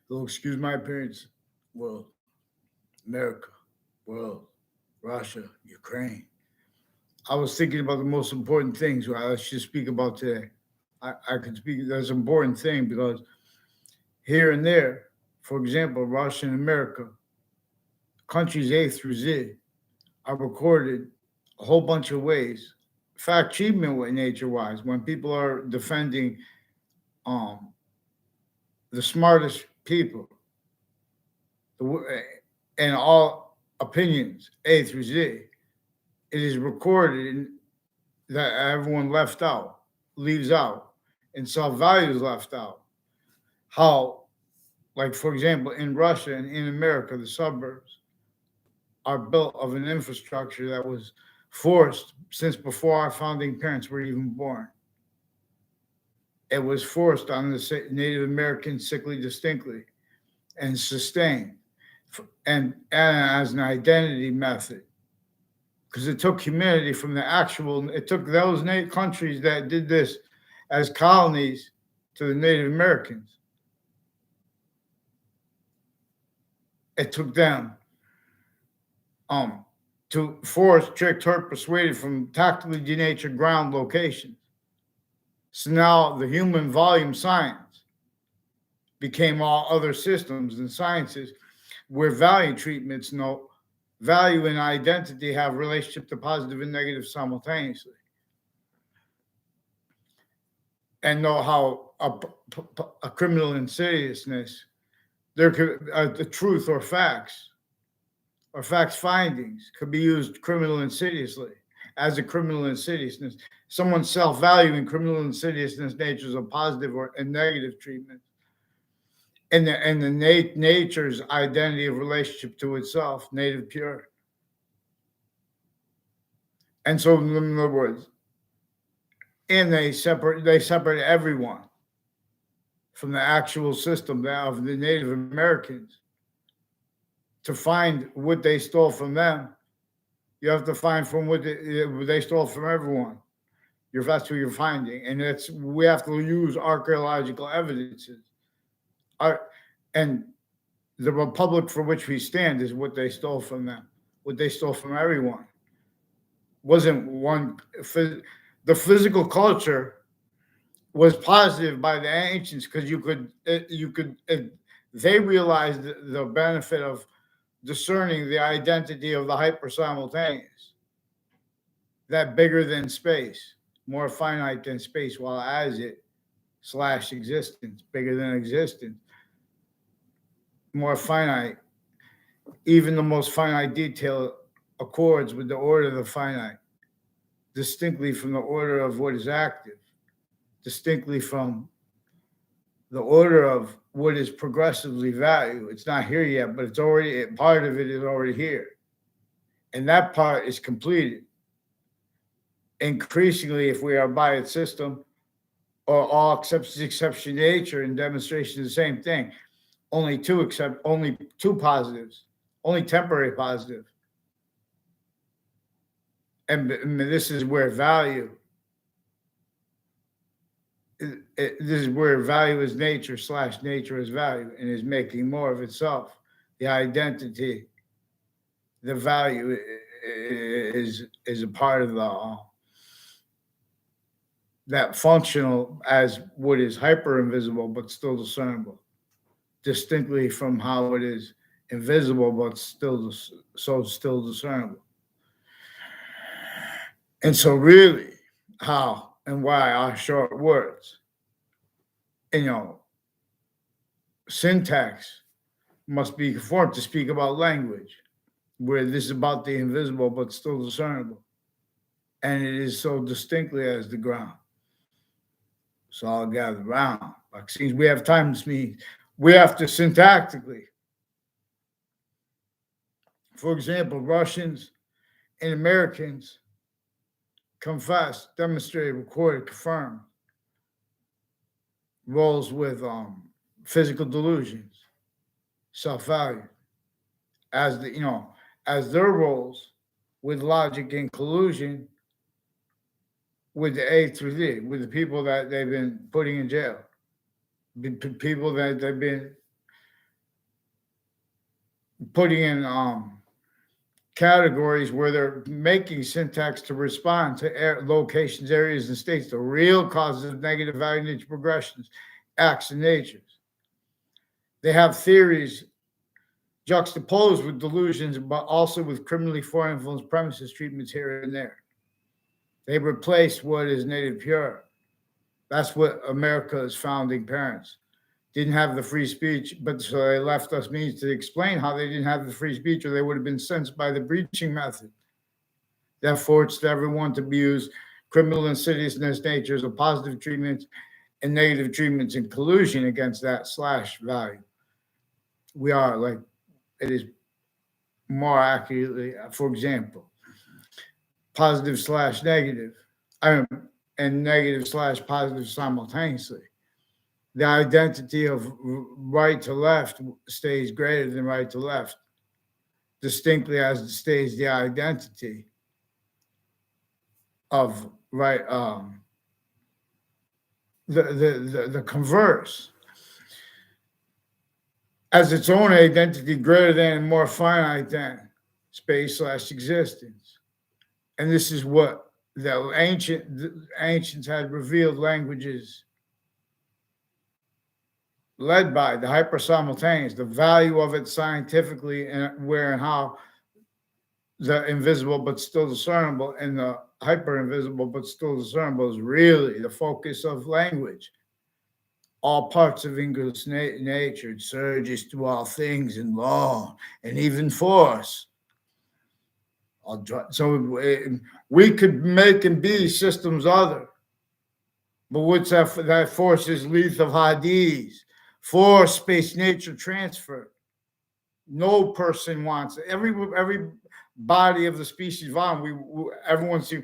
They'll excuse my appearance. Well, America, world, Russia, Ukraine. I was thinking about the most important things I should speak about today. I could speak. That's an important thing because here and there, for example, Russia and America, countries A through Z, are recorded a whole bunch of ways. Fact achievement with nature wise, when people are defending um, the smartest people, the, and all opinions A through Z, it is recorded that everyone left out, leaves out, and self value is left out. How, like for example, in Russia and in America, the suburbs are built of an infrastructure that was forced since before our founding parents were even born. It was forced on the Native Americans sickly distinctly and sustained and as an identity method because it took humanity from the actual, it took those countries that did this as colonies to the Native Americans. It took them to force, trick, hurt, persuaded from tactically denatured ground locations. So now the human volume science became all other systems and sciences where value treatments know value and identity have relationship to positive and negative simultaneously. And know how a criminal insidiousness, there could the truth or facts findings could be used criminal insidiously as a criminal insidiousness. Someone's self-valuing criminal insidiousness natures of positive or and negative treatment. And the nature's identity of relationship to itself, native pure. And so in other words, and they separate everyone from the actual system of the Native Americans. To find what they stole from them, you have to find from what they stole from everyone. That's what you're finding, and we have to use archaeological evidences. And the republic for which we stand is what they stole from them, what they stole from everyone. Wasn't one the physical culture was positive by the ancients because they realized the benefit of discerning the identity of the hyper-simultaneous, that bigger than space, more finite than space, while as it / existence, bigger than existence, more finite. Even the most finite detail accords with the order of the finite, distinctly from the order of what is active, distinctly from the order of what is progressively value. It's not here yet, but it's already, part of it is already here. And that part is completed. Increasingly, if we are by its system, or all exception nature and demonstration is the same thing. Only two positives, only temporary positive. And this is where value, this is where value is nature / nature is value and is making more of itself. The identity, the value is a part of that functional as what is hyper invisible but still discernible, distinctly from how it is invisible but still discernible. And so really how and why are short words. And syntax must be conformed to speak about language, where this is about the invisible but still discernible. And it is so distinctly as the ground. So I'll gather around. Vaccines, we have times means we have to syntactically. For example, Russians and Americans confess, demonstrate, recorded, confirm roles with physical delusions, self-value, as as their roles with logic and collusion with the A through Z, with the people that they've been putting in jail, people that they've been putting in categories where they're making syntax to respond to locations, areas, and states, the real causes of negative value nature progressions, acts, and natures. They have theories juxtaposed with delusions, but also with criminally foreign influence premises treatments here and there. They replace what is native pure. That's what America's founding parents didn't have the free speech, but so they left us means to explain how they didn't have the free speech, or they would have been censored by the breaching method that forced everyone to use criminal insidiousness natures of positive treatments and negative treatments in collusion against that slash value. We are like, it is more accurately, for example, positive slash negative, and negative slash positive simultaneously. The identity of right to left stays greater than right to left, distinctly as it stays the identity of right, the converse as its own identity greater than and more finite than space slash existence. And this is what the ancients had revealed languages led by the hyper-simultaneous, the value of it scientifically, and where and how the invisible but still discernible and the hyper-invisible but still discernible is really the focus of language. All parts of English nature, it surges through all things in law and even force. So we could make and be systems other. But what's that force is length of Hadith, force space nature transfer. No person wants it. Every body of the species volume, everyone see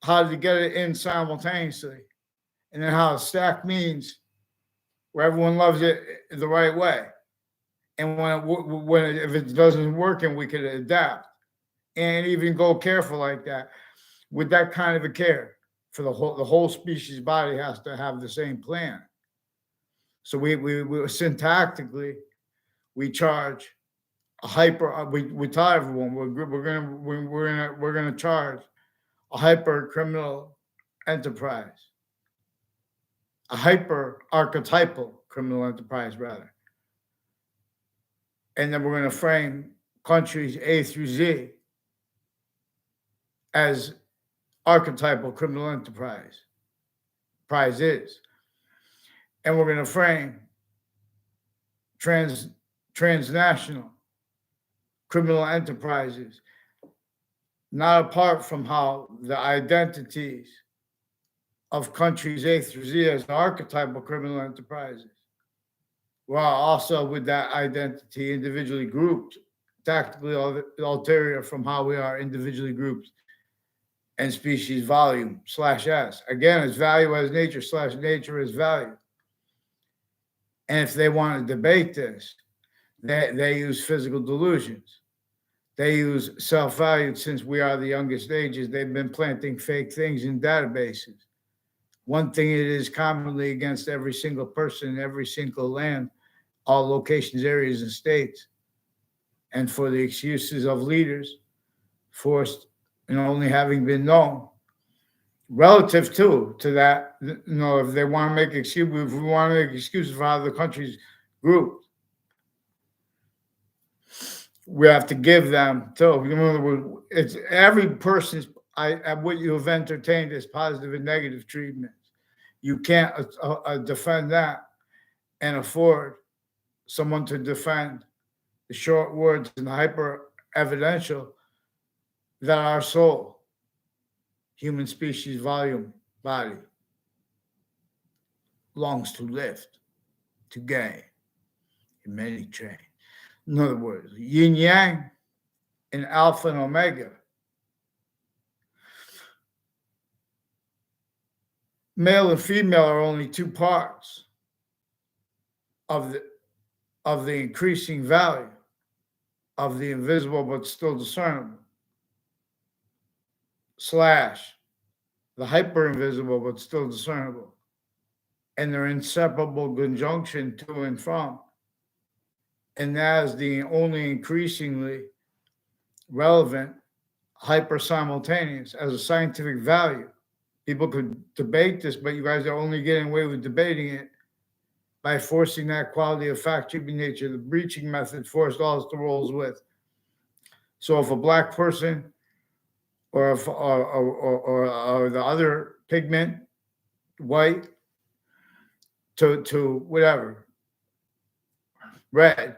how to get it in simultaneously. And then how to stack means where everyone loves it the right way. And if it doesn't work, and we could adapt and even go careful like that, with that kind of a care for the whole species body has to have the same plan. So we syntactically we charge a hyper. We tell everyone we're gonna charge a hyper criminal enterprise, a hyper archetypal criminal enterprise rather, and then we're going to frame countries A through Z as archetypal criminal enterprise prizes, and we're going to frame transnational criminal enterprises not apart from how the identities of countries A through Z as archetypal criminal enterprises, while also with that identity individually grouped, tactically ulterior from how we are individually grouped, and species volume slash S. Again, it's value as nature slash nature as value. And if they want to debate this, they use physical delusions. They use self-valued. Since we are the youngest ages, they've been planting fake things in databases. One thing it is commonly against every single person in every single land, all locations, areas, and states, and for the excuses of leaders forced and only having been known, relative to that, if they want to make excuses, if we want to make excuses for how the country's grouped, we have to give them too. It's every person's. What you have entertained as positive and negative treatments. You can't defend that and afford someone to defend the short words and the hyper evidential that our soul, human species volume body, longs to lift, to gain in many trains. In other words, yin yang and alpha and omega. Male and female are only two parts of the increasing value of the invisible but still discernible, slash the hyper invisible but still discernible, and their inseparable conjunction to and from and that is the only increasingly relevant hyper-simultaneous as a scientific value. People could debate this, but you guys are only getting away with debating it by forcing that quality of fact-keeping nature. The breaching method forced all the roles with. So if a black person or if or the other pigment, white to whatever, red.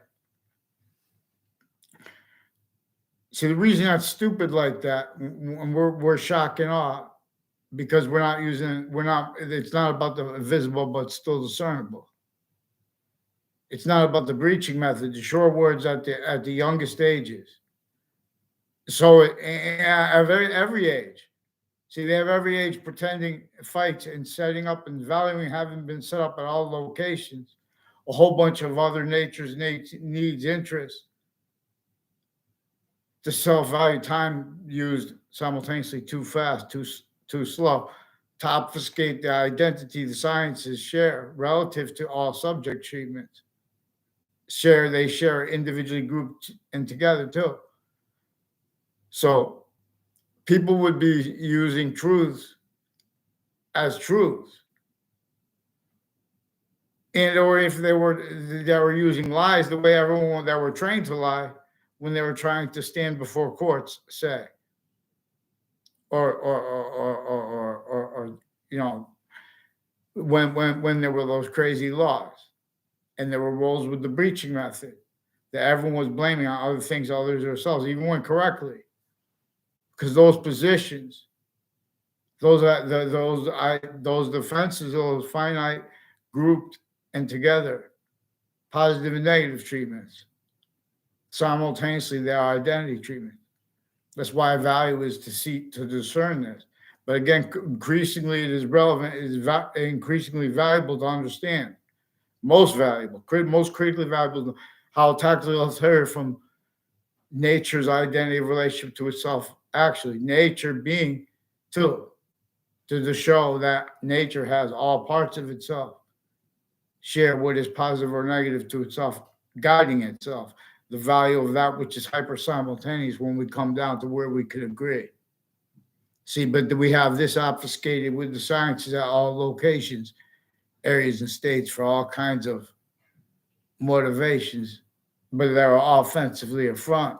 See, the reason that's stupid like that, and we're shock and awe, because it's not about the visible, but still discernible. It's not about the breaching method, the short words at the youngest ages. So at every age, see, they have every age pretending fights and setting up and valuing having been set up at all locations, a whole bunch of other nature's needs, interests. The self-value time used simultaneously too fast, too slow, to obfuscate the identity the sciences share relative to all subject treatments. They share individually grouped and together too. So people would be using truths as truths. And or if they were using lies the way everyone that were trained to lie when they were trying to stand before courts, say. Or you know, when there were those crazy laws and there were roles with the breaching method that everyone was blaming on other things, others themselves, even when correctly, because those positions, those defenses, those finite, grouped and together, positive and negative treatments, simultaneously their identity treatment. That's why value is to discern this. But again, increasingly it is relevant, it is increasingly valuable to understand. Most valuable, most critically valuable, how tactically alternative from nature's identity relationship to itself. Actually, nature being to show that nature has all parts of itself, share what is positive or negative to itself, guiding itself. The value of that which is hyper simultaneous when we come down to where we could agree. See, but we have this obfuscated with the sciences at all locations, areas, and states for all kinds of motivations, but they're offensively affront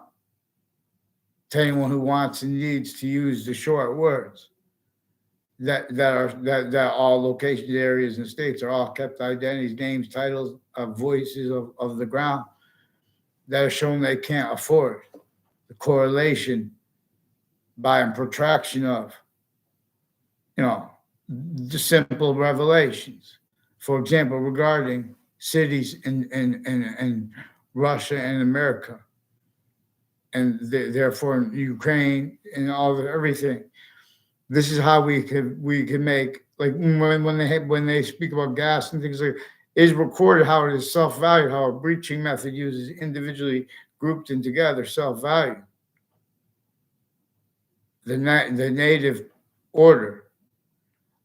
to anyone who wants and needs to use the short words that all locations, areas, and states are all kept identities, names, titles, voices of the ground that are shown they can't afford. The correlation by a protraction of, the simple revelations. For example, regarding cities in Russia and America, and therefore in Ukraine and everything. This is how we can make, like when they speak about gas and things like, is recorded how it is self-valued, how a breaching method uses individually grouped and together self-value. The native order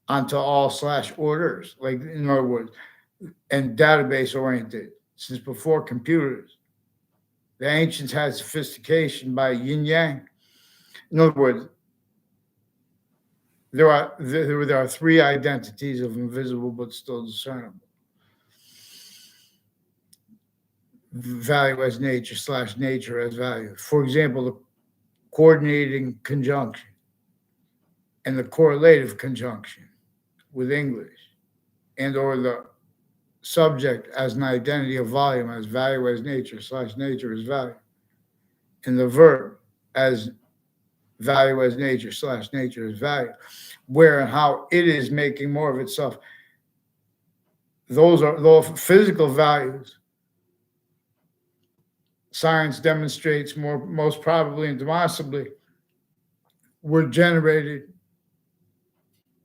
onto all /orders, like in other words, and database oriented since before computers. The ancients had sophistication by yin yang. In other words, there are three identities of invisible but still discernible. Value as nature / nature as value. For example, the coordinating conjunction and the correlative conjunction with English, and or the subject as an identity of volume as value as nature / nature as value, and the verb as value as nature / nature as value, where and how it is making more of itself. Those are those physical values. Science demonstrates most probably and demonstrably were generated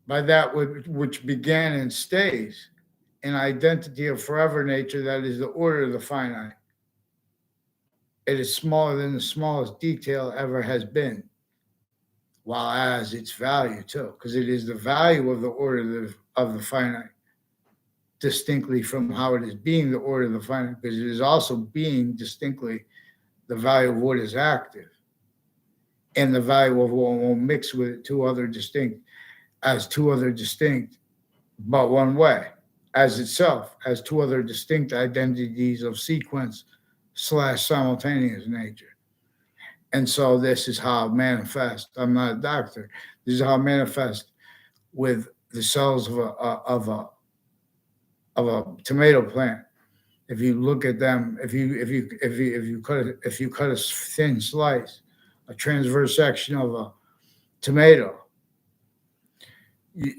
by that which began and stays an identity of forever nature that is the order of the finite. It is smaller than the smallest detail ever has been, while as its value too, because it is the value of the order of the finite distinctly from how it is being the order of the finite, because it is also being distinctly the value of what is active and the value of what will mix with two other distinct but one way, as itself, as two other distinct identities of sequence slash simultaneous nature. And so this is how it manifests. I'm not a doctor. This is how it manifests with the cells of a tomato plant. If you look at them, if you cut a thin slice, a transverse section of a tomato,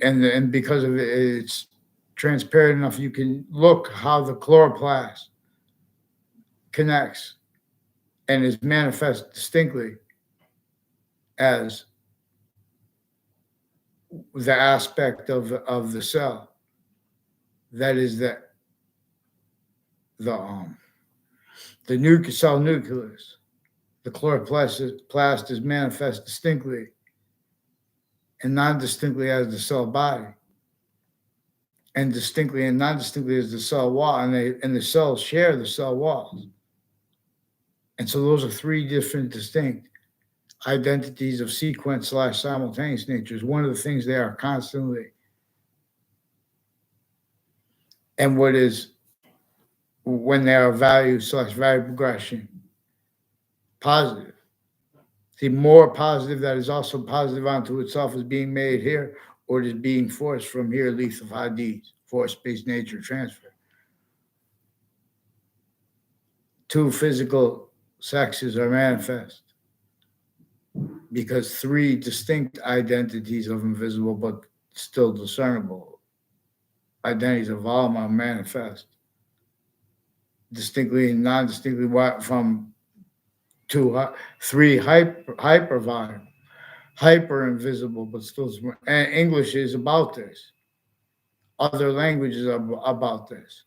and because of it, it's transparent enough, you can look how the chloroplast connects and is manifest distinctly as the aspect of the cell that is the cell nucleus. The chloroplast is manifest distinctly and non-distinctly as the cell body, and distinctly and non-distinctly as the cell wall, and the cells share the cell walls. And so those are three different distinct identities of sequence slash simultaneous natures. One of the things they are constantly, and what is when they are value slash value progression positive. The more positive that is also positive onto itself is being made here, or it is being forced from here, Leaf of Hadith, force-based nature transfer. Two physical sexes are manifest because three distinct identities of invisible but still discernible identities of Alma are manifest distinctly and non-distinctly from three hyper invisible but still, and English is about this. Other languages are about this.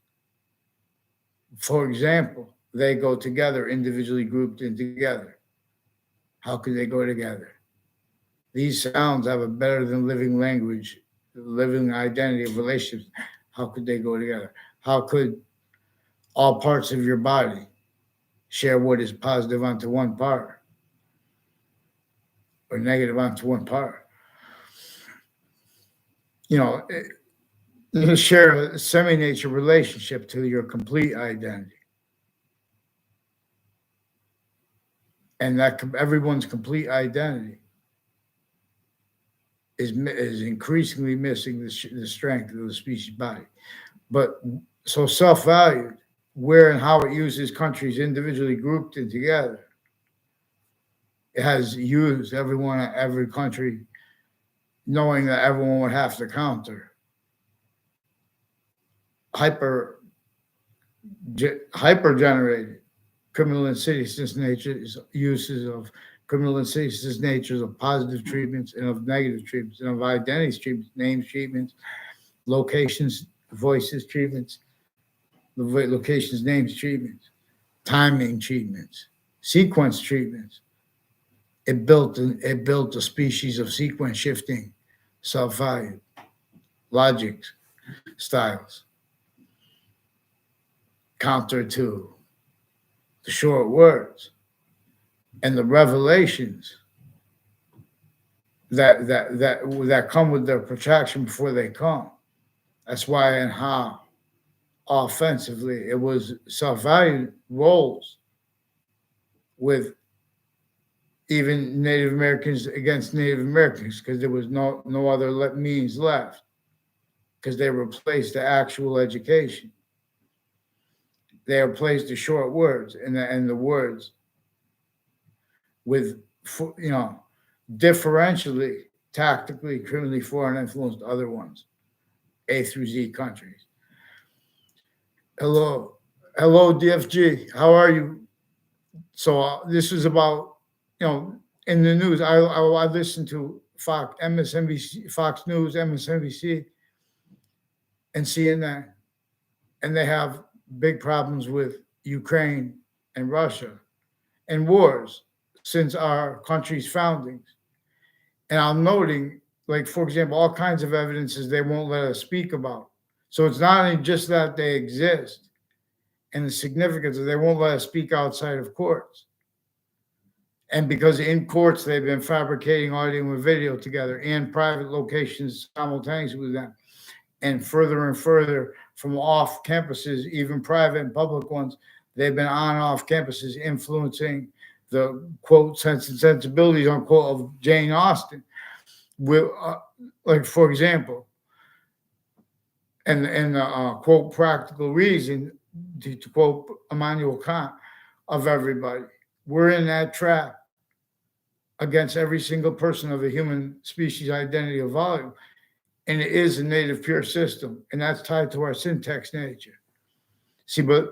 For example, they go together, individually grouped in together. How could they go together? These sounds have a better than living language, living identity of relationships. How could they go together? How could all parts of your body share what is positive onto one part or negative onto one part? You share a semi-nature relationship to your complete identity. And that everyone's complete identity is increasingly missing the strength of the species body. But so self-valued, where and how it uses countries individually grouped and together, it has used every country, knowing that everyone would have to counter hyper-generated criminal insidious natures, uses of criminal insidious natures of positive treatments and of negative treatments and of identity treatments, names treatments, locations, voices treatments, locations, names treatments, timing treatments, sequence treatments. It built a species of sequence shifting, self-value, logic styles, counter to the short words and the revelations that come with their protraction before they come. That's why and how offensively it was self-value roles with even Native Americans against Native Americans, because there was no other means left, because they replaced the actual education. They replaced the short words and the words with, differentially, tactically, criminally foreign influenced other ones, A through Z countries. Hello, DFG. How are you? So this is about, in the news. I listen to Fox, MSNBC, Fox News, MSNBC, and CNN, and they have big problems with Ukraine and Russia and wars since our country's foundings. And I'm noting, like, for example, all kinds of evidences they won't let us speak about. So it's not only just that they exist and the significance of they won't let us speak outside of courts. And because in courts they've been fabricating audio and video together in private locations simultaneously with them, and further from off campuses, even private and public ones, they've been on and off campuses influencing the quote sense and sensibilities unquote of Jane Austen. With, like for example, and quote practical reason to quote Immanuel Kant of everybody, we're in that trap against every single person of the human species identity of volume. And it is a native pure system, and that's tied to our syntax nature. See, but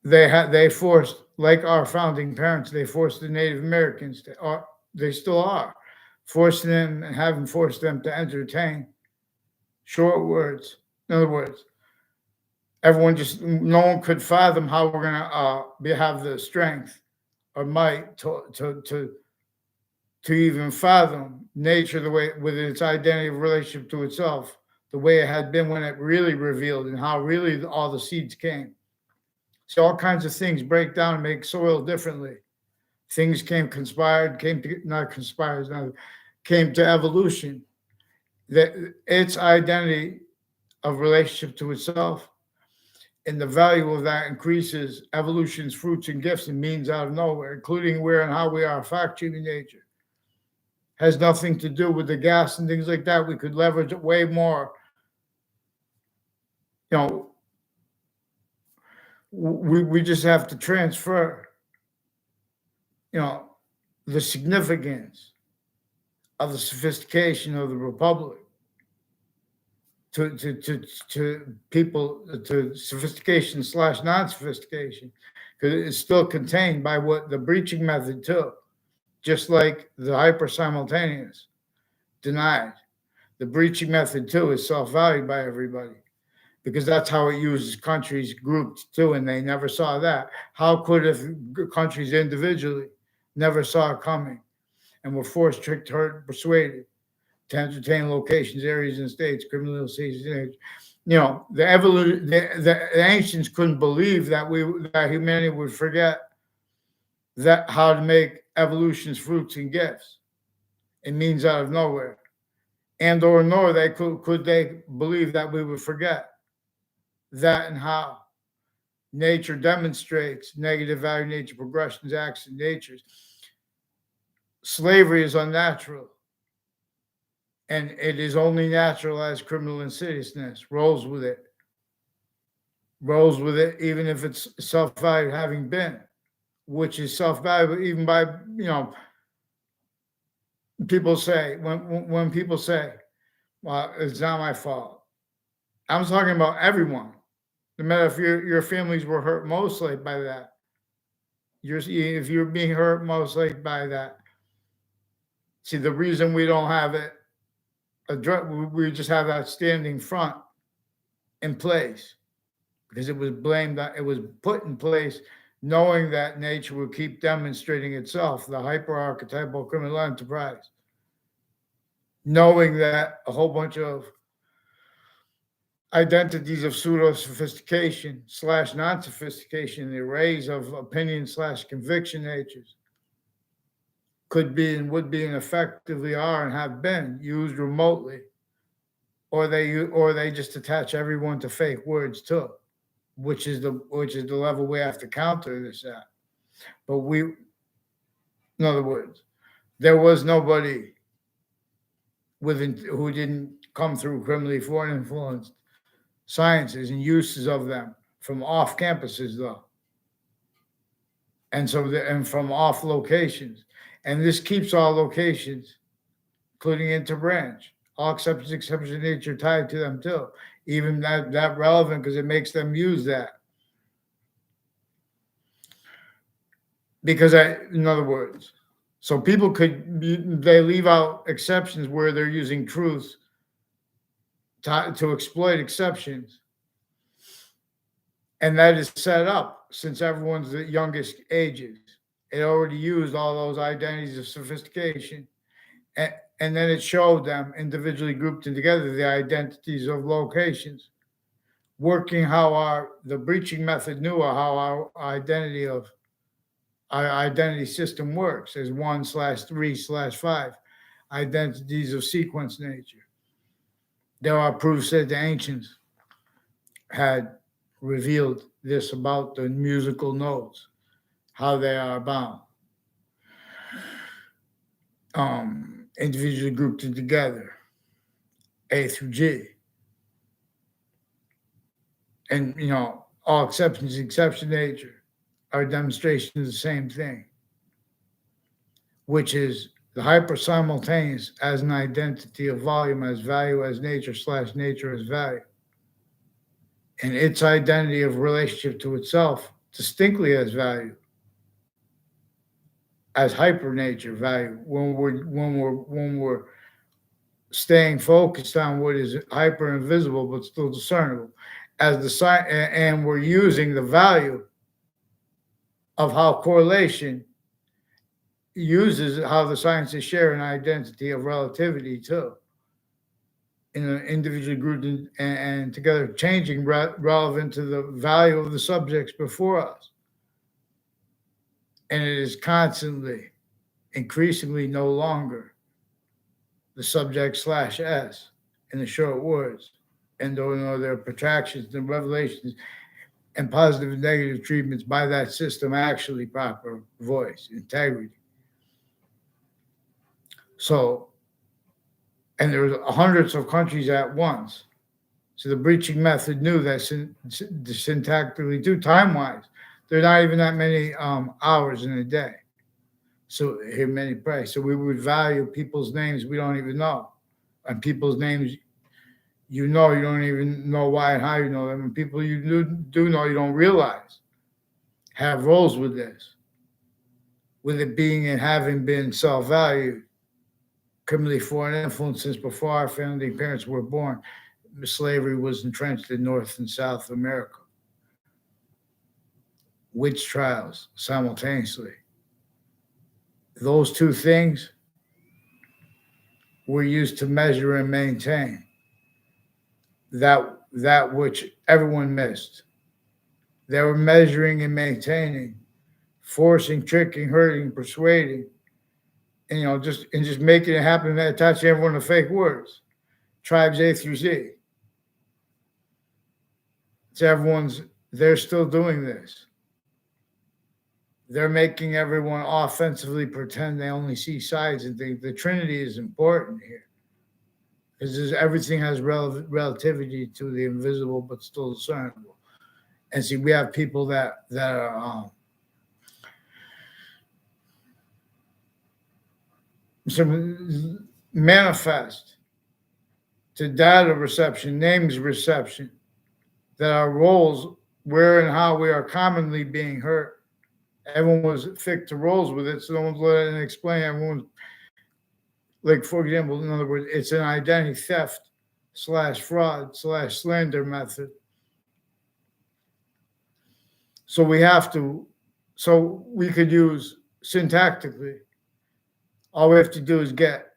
they forced, like our founding parents, they forced the Native Americans to, or they still are, forcing them and having forced them to entertain short words. In other words, no one could fathom how we're gonna have the strength or might to even fathom nature the way with its identity of relationship to itself, the way it had been when it really revealed and how really all the seeds came. So all kinds of things break down and make soil differently. Things came to not conspired, not, came to evolution. That its identity of relationship to itself and the value of that increases evolution's fruits and gifts and means out of nowhere, including where and how we are factory nature. Has nothing to do with the gas and things like that. We could leverage it way more. You know, we just have to transfer, you know, the significance of the sophistication of the republic to people, to sophistication / non-sophistication, because it's still contained by what the breaching method too, just like the hyper-simultaneous denied. The breaching method too is self-valued by everybody because that's how it uses countries grouped too, and they never saw that. How could if countries individually never saw it coming and were forced, tricked, hurt, persuaded to entertain locations, areas, and states, criminal states, you know, the ancients couldn't believe that that humanity would forget that how to make evolution's fruits and gifts. It means out of nowhere. And or nor they could they believe that we would forget that and how nature demonstrates negative value nature progressions, acts, and natures. Slavery is unnatural. And it is only natural as criminal insidiousness rolls with it. Rolls with it, even if it's self-valued having been, which is self-valued even by, you know, people say, when people say, well, it's not my fault. I'm talking about everyone. No matter if your families were hurt mostly by that. If you're being hurt mostly by that. See, the reason we don't have it, we just have that standing front in place because it was blamed that it was put in place knowing that nature would keep demonstrating itself, the hyper-archetypal criminal enterprise, knowing that a whole bunch of identities of pseudo-sophistication / non-sophistication, the arrays of opinion / conviction natures could be and would be and effectively are and have been used remotely, or they just attach everyone to fake words too, which is the level we have to counter this at. But in other words, there was nobody who didn't come through criminally foreign influenced sciences and uses of them from off campuses though, and from off locations, and this keeps all locations, including interbranch, all exceptions of nature tied to them too. Even that relevant because it makes them use that. Because in other words, so people they leave out exceptions where they're using truths to exploit exceptions. And that is set up since everyone's the youngest ages. It already used all those identities of sophistication And then it showed them individually grouped together the identities of locations, working how the breaching method knew how our identity system works as 1/3/5 identities of sequence nature. There are proofs that the ancients had revealed this about the musical notes, how they are bound, individually grouped together, A through G. And, all exceptions, exception nature, are a demonstration of the same thing, which is the hyper-simultaneous as an identity of volume as value as nature/nature as value, and its identity of relationship to itself distinctly as value, as hyper-nature value, when we're staying focused on what is hyper invisible but still discernible, as the sign, and we're using the value of how correlation uses how the sciences share an identity of relativity too, in an individually grouped and together, changing relevant to the value of the subjects before us. And it is constantly, increasingly no longer the subject/s in the short words, and or their protractions and revelations and positive and negative treatments by that system actually proper voice, integrity. So, and there were hundreds of countries at once. So the breaching method knew that syntactically too, time-wise, there are not even that many hours in a day. So here many pray. So we would value people's names we don't even know, and people's names you don't even know why and how you know them, and people you do know you don't realize have roles with this, with it being and having been self-valued, criminally foreign influence since before our founding parents were born. Slavery was entrenched in North and South America. Witch trials simultaneously. Those two things were used to measure and maintain that which everyone missed. They were measuring and maintaining, forcing, tricking, hurting, persuading, and just making it happen, attaching everyone to fake words. Tribes A through Z. They're still doing this. They're making everyone offensively pretend they only see sides and think the Trinity is important here. Because everything has relativity to the invisible but still discernible. And see, we have people that are manifest to data reception, names reception, that our roles, where and how we are commonly being hurt. Everyone was fixed to roles with it, so no one's letting it explain. Everyone's, like, for example, in other words, it's an identity theft/fraud/slander method. So we could use syntactically. All we have to do is get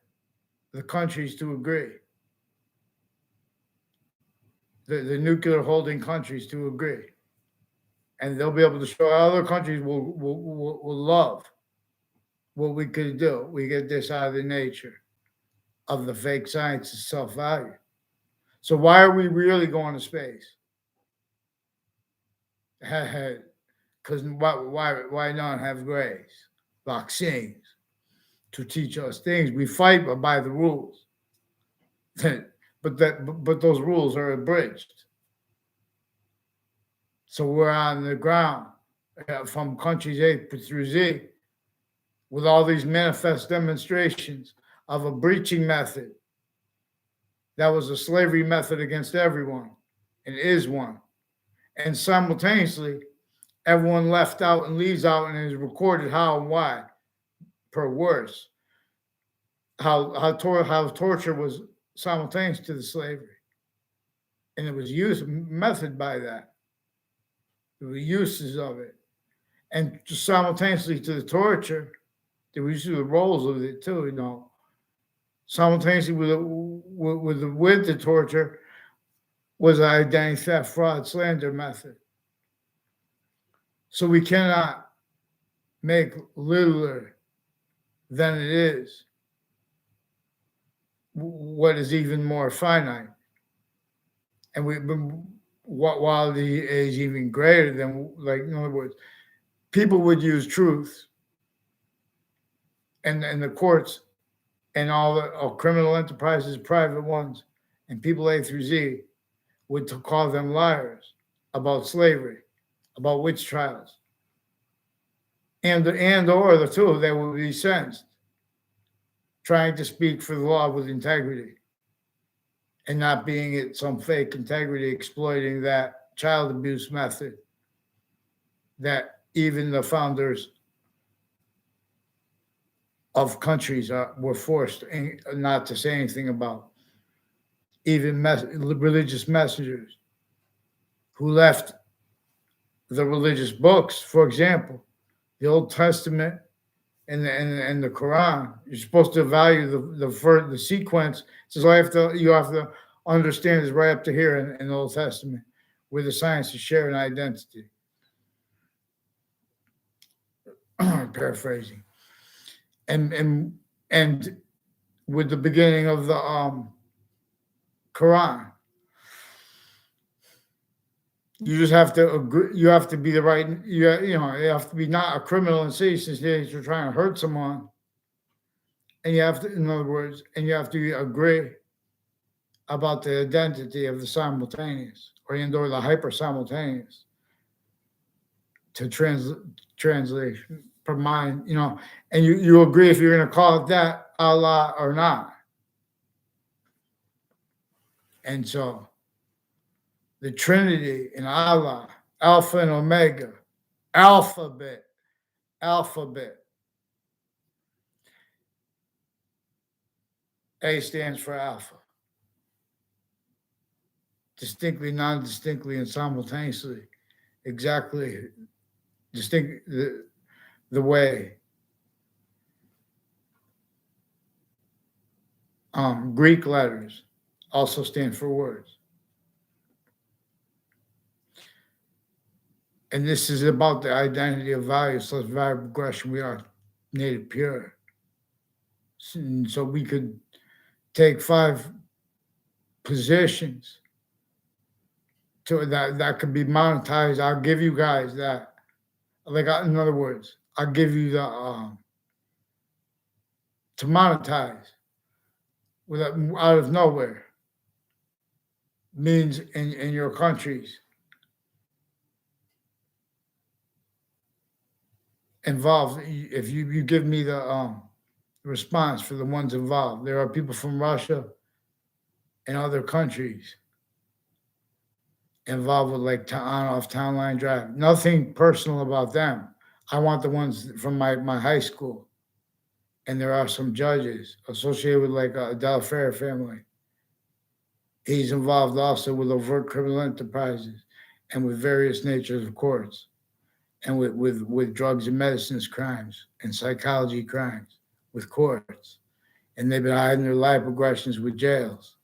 the countries to agree, the nuclear holding countries to agree, and they'll be able to show other countries will love what we could do. We get this out of the nature of the fake science of self-value. So why are we really going to space? Because why not have grace, vaccines to teach us things? We fight by the rules, but those rules are abridged. So we're on the ground from countries A through Z with all these manifest demonstrations of a breaching method that was a slavery method against everyone and is one. And simultaneously, everyone left out and leaves out and is recorded how and why per worse. How torture was simultaneous to the slavery. And it was used method by that. There were uses of it. And just simultaneously to the torture, there was the roles of it too, Simultaneously with the torture was the identity theft, fraud, slander method. So we cannot make littler than it is what is even more finite. And while the is even greater than, like, in other words, people would use truth and the courts and all the criminal enterprises, private ones, and people A through Z would to call them liars about slavery, about witch trials, and or the two, they would be sentenced, trying to speak for the law with integrity and not being it some fake integrity, exploiting that child abuse method that even the founders of countries were forced not to say anything about. Even religious messengers who left the religious books, for example, the Old Testament and the Quran. You're supposed to value the sequence. So you have to understand is right up to here in the Old Testament, where the science is sharing identity. Paraphrasing, and with the beginning of the Quran, you just have to agree. You have to be the right. You have to be not a criminal and citizens that you're trying to hurt someone, and you have to, in other words, and you have to agree about the identity of the simultaneous or the hyper-simultaneous to translation per mind, and you agree if you're going to call it that Allah or not. And so the Trinity in Allah, Alpha and Omega, alphabet. A stands for alpha. Distinctly, non-distinctly, and simultaneously. Exactly distinct the way Greek letters also stand for words. And this is about the identity of value, so it's value progression. We are native pure. So we could take 5 positions to that could be monetized. I'll give you guys that. Like, in other words, I'll give you the to monetize without out of nowhere means in your countries involved. If you give me the response for the ones involved, there are people from Russia and other countries involved with like on-off town line drive. Nothing personal about them. I want the ones from my high school. And there are some judges associated with like a Del Fair family. He's involved also with overt criminal enterprises and with various natures of courts and with drugs and medicines crimes and psychology crimes with courts. And they've been hiding their life progressions with jails.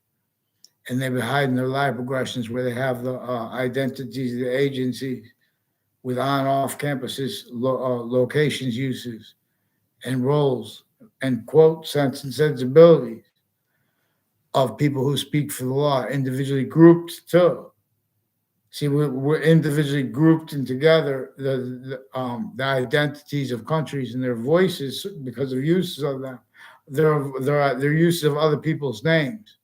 And they've been hiding their life progressions where they have the identities of the agencies with on-off campuses, locations, uses, and roles, and quote, sense and sensibilities of people who speak for the law, individually grouped too. See, we're individually grouped and together the identities of countries and their voices because of uses of them, their use of other people's names.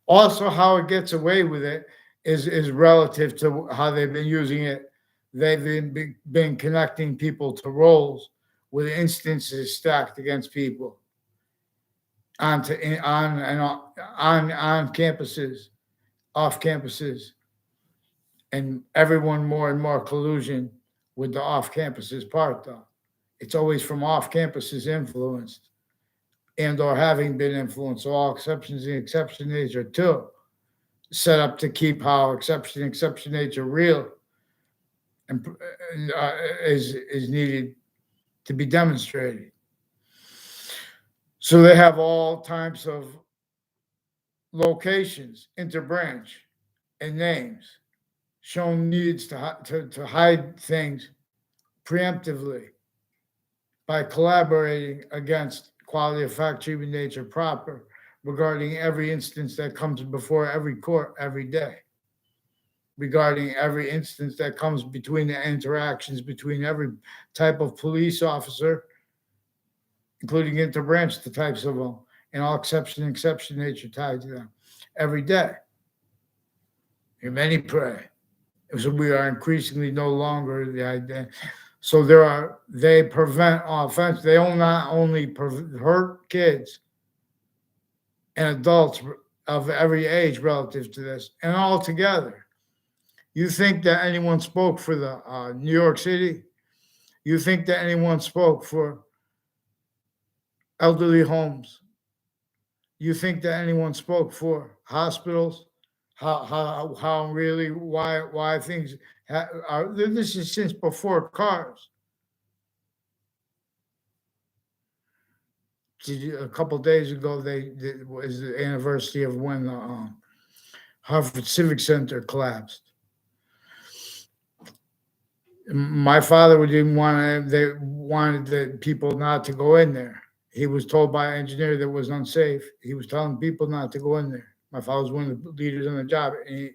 Also, how it gets away with it is relative to how they've been using it. They've been connecting people to roles with instances stacked against people on campuses, off campuses, and everyone more and more collusion with the off campuses part though. It's always from off campuses influenced and or having been influenced. So all exceptions and exception nature too, set up to keep how exception nature real and is needed to be demonstrated. So they have all types of locations, interbranch, and names, shown needs to hide things preemptively by collaborating against quality of fact, treatment, nature, proper, regarding every instance that comes before every court every day, regarding every instance that comes between the interactions between every type of police officer, including interbranch, the types of them, and all exception nature tied to them every day. And many pray. So we are increasingly no longer the identity. So they prevent offense. They not only hurt kids and adults of every age relative to this, and all together. You think that anyone spoke for the New York City? You think that anyone spoke for elderly homes? You think that anyone spoke for hospitals? How really why things are? This is since before cars. A couple of days ago, it was the anniversary of when the Harvard Civic Center collapsed. My father didn't want to. They wanted the people not to go in there. He was told by an engineer that it was unsafe. He was telling people not to go in there. My father was one of the leaders on the job, and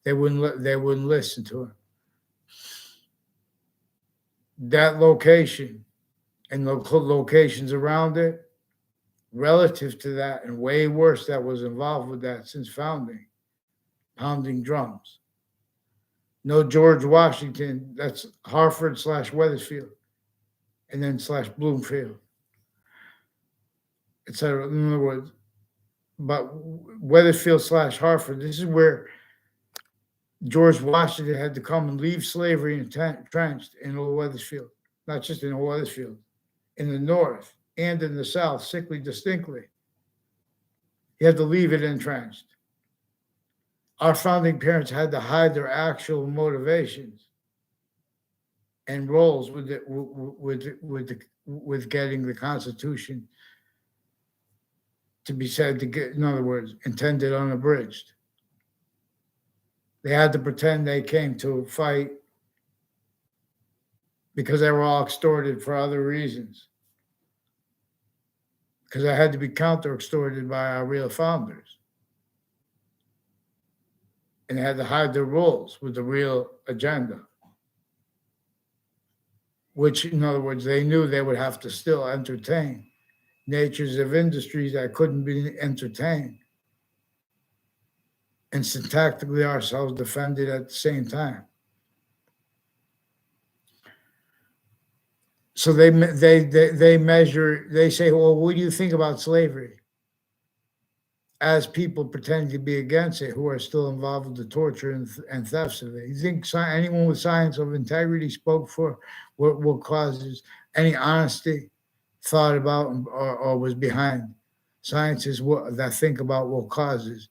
they wouldn't listen to him. That location and the locations around it, relative to that, and way worse, that was involved with that since founding, pounding drums. No George Washington, that's Hartford / Wethersfield, and then / Bloomfield, etc. In other words, but Wethersfield / Hartford, this is where George Washington had to come and leave slavery entrenched in Old Wethersfield, not just in Old Wethersfield, in the north and in the south, sickly distinctly. He had to leave it entrenched. Our founding parents had to hide their actual motivations and roles with getting the Constitution to be said to get, in other words, intended unabridged. They had to pretend they came to fight because they were all extorted for other reasons. Because they had to be counter-extorted by our real founders. And they had to hide their roles with the real agenda, which, in other words, they knew they would have to still entertain natures of industries that couldn't be entertained, and syntactically ourselves defended at the same time. So they measure, they say, well, what do you think about slavery? As people pretending to be against it who are still involved with the torture and thefts of it. You think anyone with science of integrity spoke for what causes any honesty, thought about or was behind scientists that think about what causes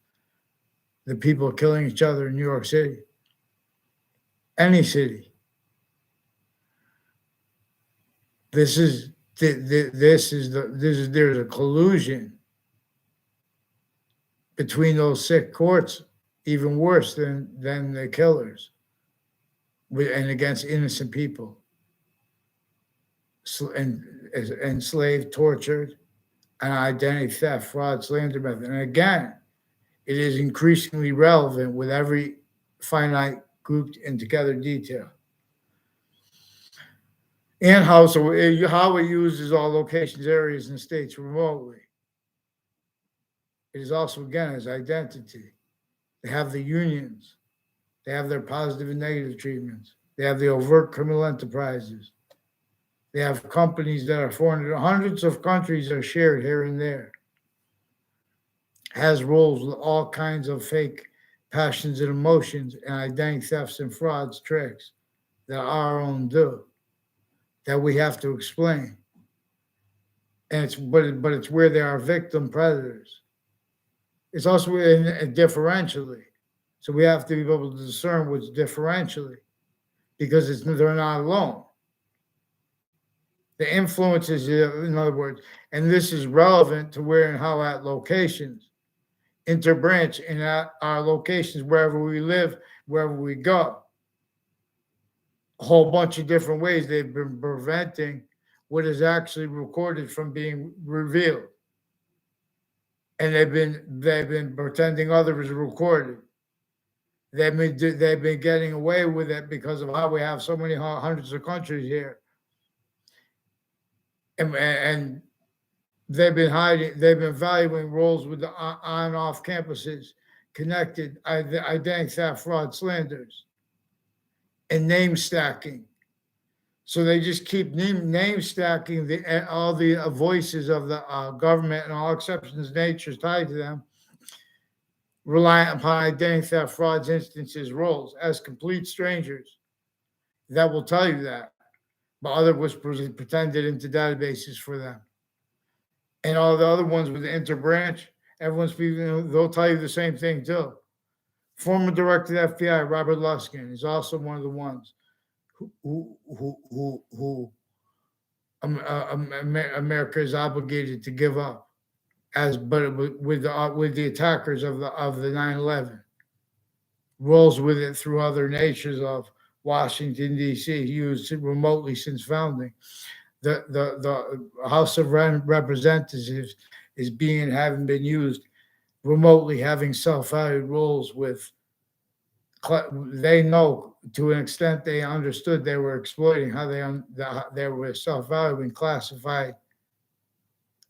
the people killing each other in New York City, any city. There's a collusion between those sick courts, even worse than the killers, and against innocent people, and enslaved, tortured, and identity theft, fraud, slander method. And again, it is increasingly relevant with every finite grouped and together detail. And how it uses all locations, areas, and states remotely. It is also, again, as identity. They have the unions. They have their positive and negative treatments. They have the overt criminal enterprises. They have companies that are foreign. Hundreds of countries are shared here and there. Has rules with all kinds of fake passions and emotions and identity thefts and frauds, tricks that our own do, that we have to explain. And it's where they are victim predators. It's also differentially. So we have to be able to discern what's differentially, because they're not alone. The influences, in other words, And this is relevant to where and how at locations, interbranch in our locations, wherever we live, wherever we go. A whole bunch of different ways they've been preventing what is actually recorded from being revealed. And they've been pretending others recorded. They've been getting away with it because of how we have so many hundreds of countries here, and they've been hiding. They've been valuing roles with the on and off campuses, connected identity theft, fraud, slanders, and name stacking. So they just keep name stacking all the voices of the government and all exceptions natures tied to them, reliant upon identity theft, frauds, instances, roles as complete strangers that will tell you that, but other was pretended into databases for them. And all the other ones with the interbranch, everyone's speaking, they'll tell you the same thing too. Former director of the FBI, Robert Luskin, is also one of the ones who America is obligated to give up, but with the attackers of the 9/11, rolls with it through other natures of Washington D.C. used remotely since founding. The House of Representatives is having been used remotely, having self-valued roles with. They know to an extent they understood they were exploiting how they were self-valuing classified.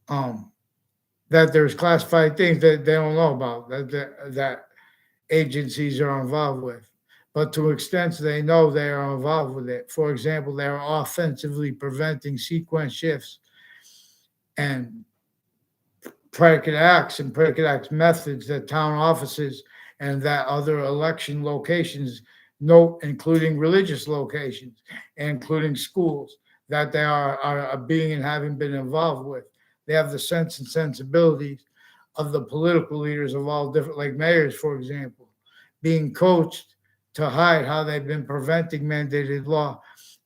That there's classified things that they don't know about that agencies are involved with. But to extent they know they are involved with it. For example, they are offensively preventing sequence shifts and predicate acts methods that town offices and that other election locations note, including religious locations, including schools, that they are being and having been involved with. They have the sense and sensibilities of the political leaders of all different, like mayors, for example, being coached to hide how they've been preventing mandated law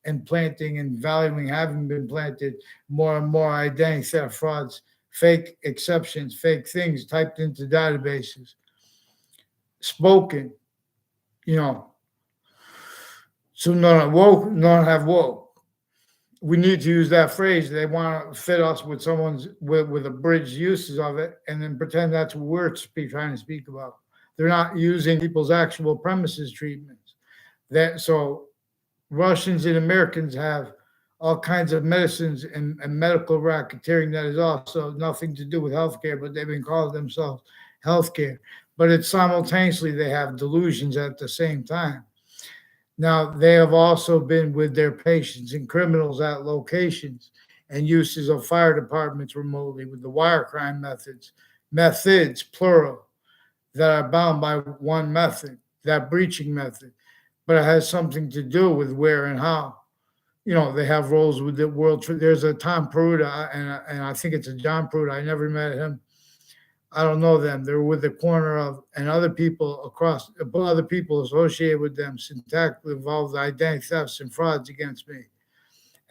and planting and valuing, having been planted more and more identity theft, frauds, fake exceptions, fake things typed into databases, spoken, you know. So none woke, none have woke. We need to use that phrase. They want to fit us with someone's with abridged uses of it, and then pretend that's what we're trying to speak about. They're not using people's actual premises treatments. So Russians and Americans have all kinds of medicines and medical racketeering that is also nothing to do with healthcare, but they've been calling themselves healthcare. But it's simultaneously they have delusions at the same time. Now, they have also been with their patients and criminals at locations and uses of fire departments remotely with the wire crime methods, plural, that are bound by one method, that breaching method, but it has something to do with where and how. They have roles with the world. There's a Tom Peruta, and I think it's a John Peruta. I never met him. I don't know them. They're with the corner of, and other people associated with them, syntactically involved identity thefts and frauds against me,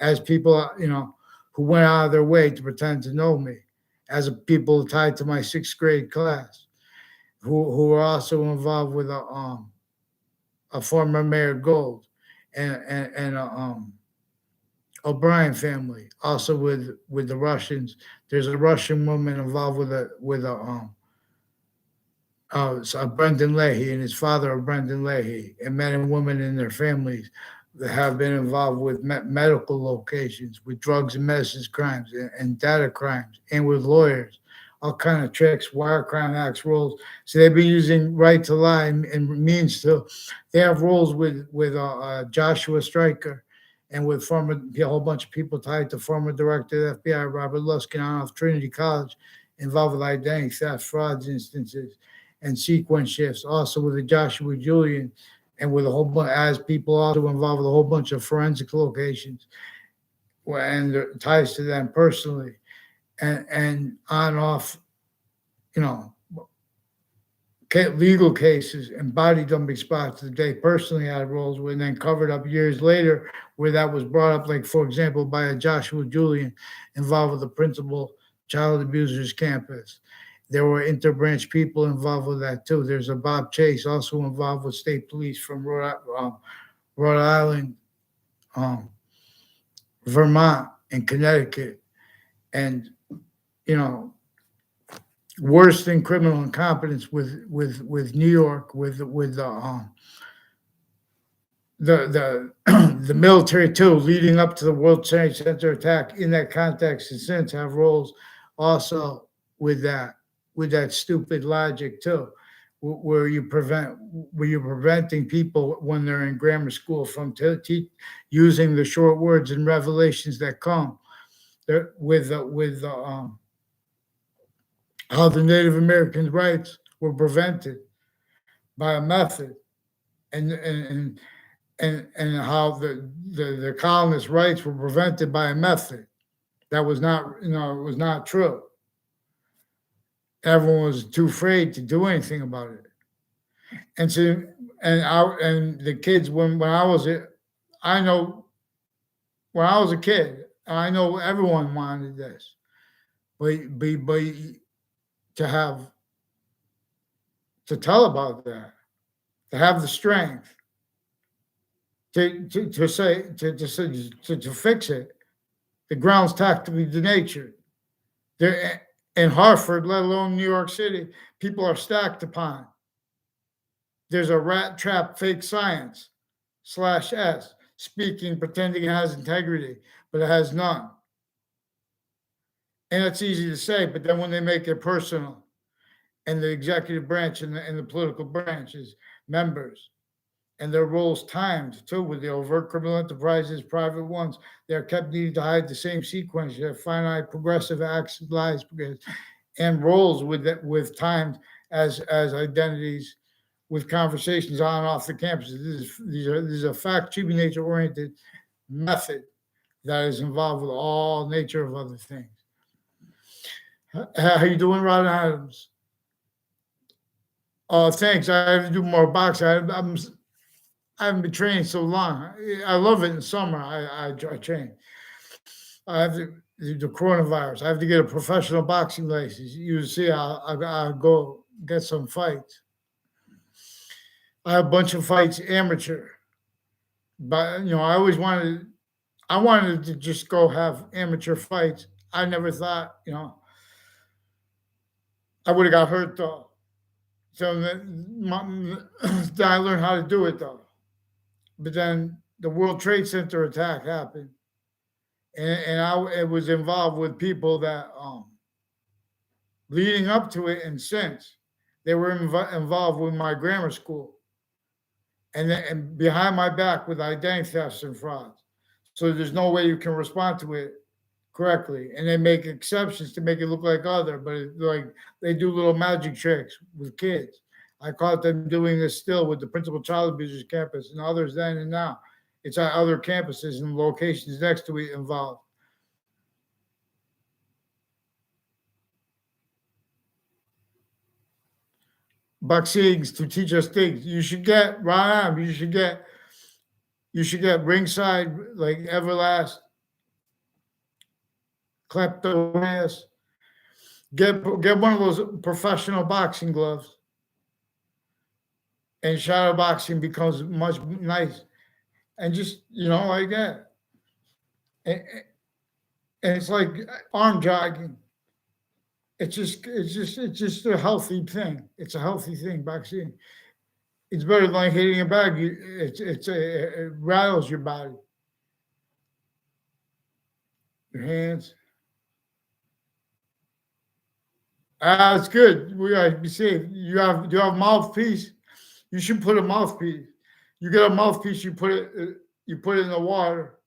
as people, who went out of their way to pretend to know me, as people tied to my sixth grade class, who are also involved with a former Mayor Gold and O'Brien family, also with the Russians. There's a Russian woman involved Brendan Leahy and his father, Brendan Leahy, and men and women in their families that have been involved with medical locations, with drugs and medicines crimes and data crimes, and with lawyers, all kind of tricks, wire crime acts, roles. So they've been using right to lie and means to. They have roles with Joshua Stryker and with a whole bunch of people tied to former director of the FBI, Robert Luskin, out of Trinity College, involved with identity theft, frauds instances, and sequence shifts. Also with the Joshua Julian, and with a whole bunch as people also involved with a whole bunch of forensic locations, and ties to them personally, and on and off, legal cases and body dumping spots that they personally had roles with, and then covered up years later where that was brought up, like, for example, by a Joshua Julian involved with the principal child abusers campus. There were interbranch people involved with that too. There's a Bob Chase also involved with state police from Rhode Island, um, Vermont, and Connecticut, and you know, worse than criminal incompetence with New York with the military too, leading up to the World Trade Center attack. In that context, and since have roles also with that stupid logic too, where you're preventing people when they're in grammar school from using the short words and revelations that come there with how the Native Americans' rights were prevented by a method, and and and and how the colonists' rights were prevented by a method that was not, it was not true. Everyone was too afraid to do anything about it. And so, and the kids, when I was I know when I was a kid, I know everyone wanted this, but to have to tell about that, to have the strength to say to fix it, the ground's tactically denatured. There in Hartford, let alone New York City, people are stacked upon. There's a rat trap fake science /S speaking, pretending it has integrity, but it has none. And it's easy to say, but then when they make it personal, and the executive branch and the political branches members, and their roles timed too with the overt criminal enterprises, private ones, they're kept needing to hide the same sequence. You have finite progressive acts, lies, and roles with timed as identities, with conversations on and off the campus. These are a fact, cheaply nature oriented method that is involved with all nature of other things. How you doing, Rod Adams? Oh, thanks. I have to do more boxing. I haven't been training so long. I love it in summer. I train. I have to the coronavirus. I have to get a professional boxing license. You see, I'll go get some fights. I have a bunch of fights amateur, but I wanted to just go have amateur fights. I never thought, I would have got hurt though. So then I learned how to do it though. But then the World Trade Center attack happened, and I was involved with people that leading up to it and since they were involved with my grammar school, and behind my back with identity thefts and frauds. So there's no way you can respond to it correctly, and they make exceptions to make it look like other, but like they do little magic tricks with kids. I caught them doing this still with the principal child abusers campus and others then and now. It's at other campuses and locations next to it involved. Vaccines to teach us things. You should get Ron. You should get ringside like Everlast, Kleptomass. Get one of those professional boxing gloves, and shadow boxing becomes much nice, and just like that. And it's like arm jogging. It's just a healthy thing. It's a healthy thing. Boxing. It's better than like hitting a bag. It rattles your body, your hands. It's good. We gotta be safe. Do you have mouthpiece? You should put a mouthpiece. You get a mouthpiece. You put it in the water.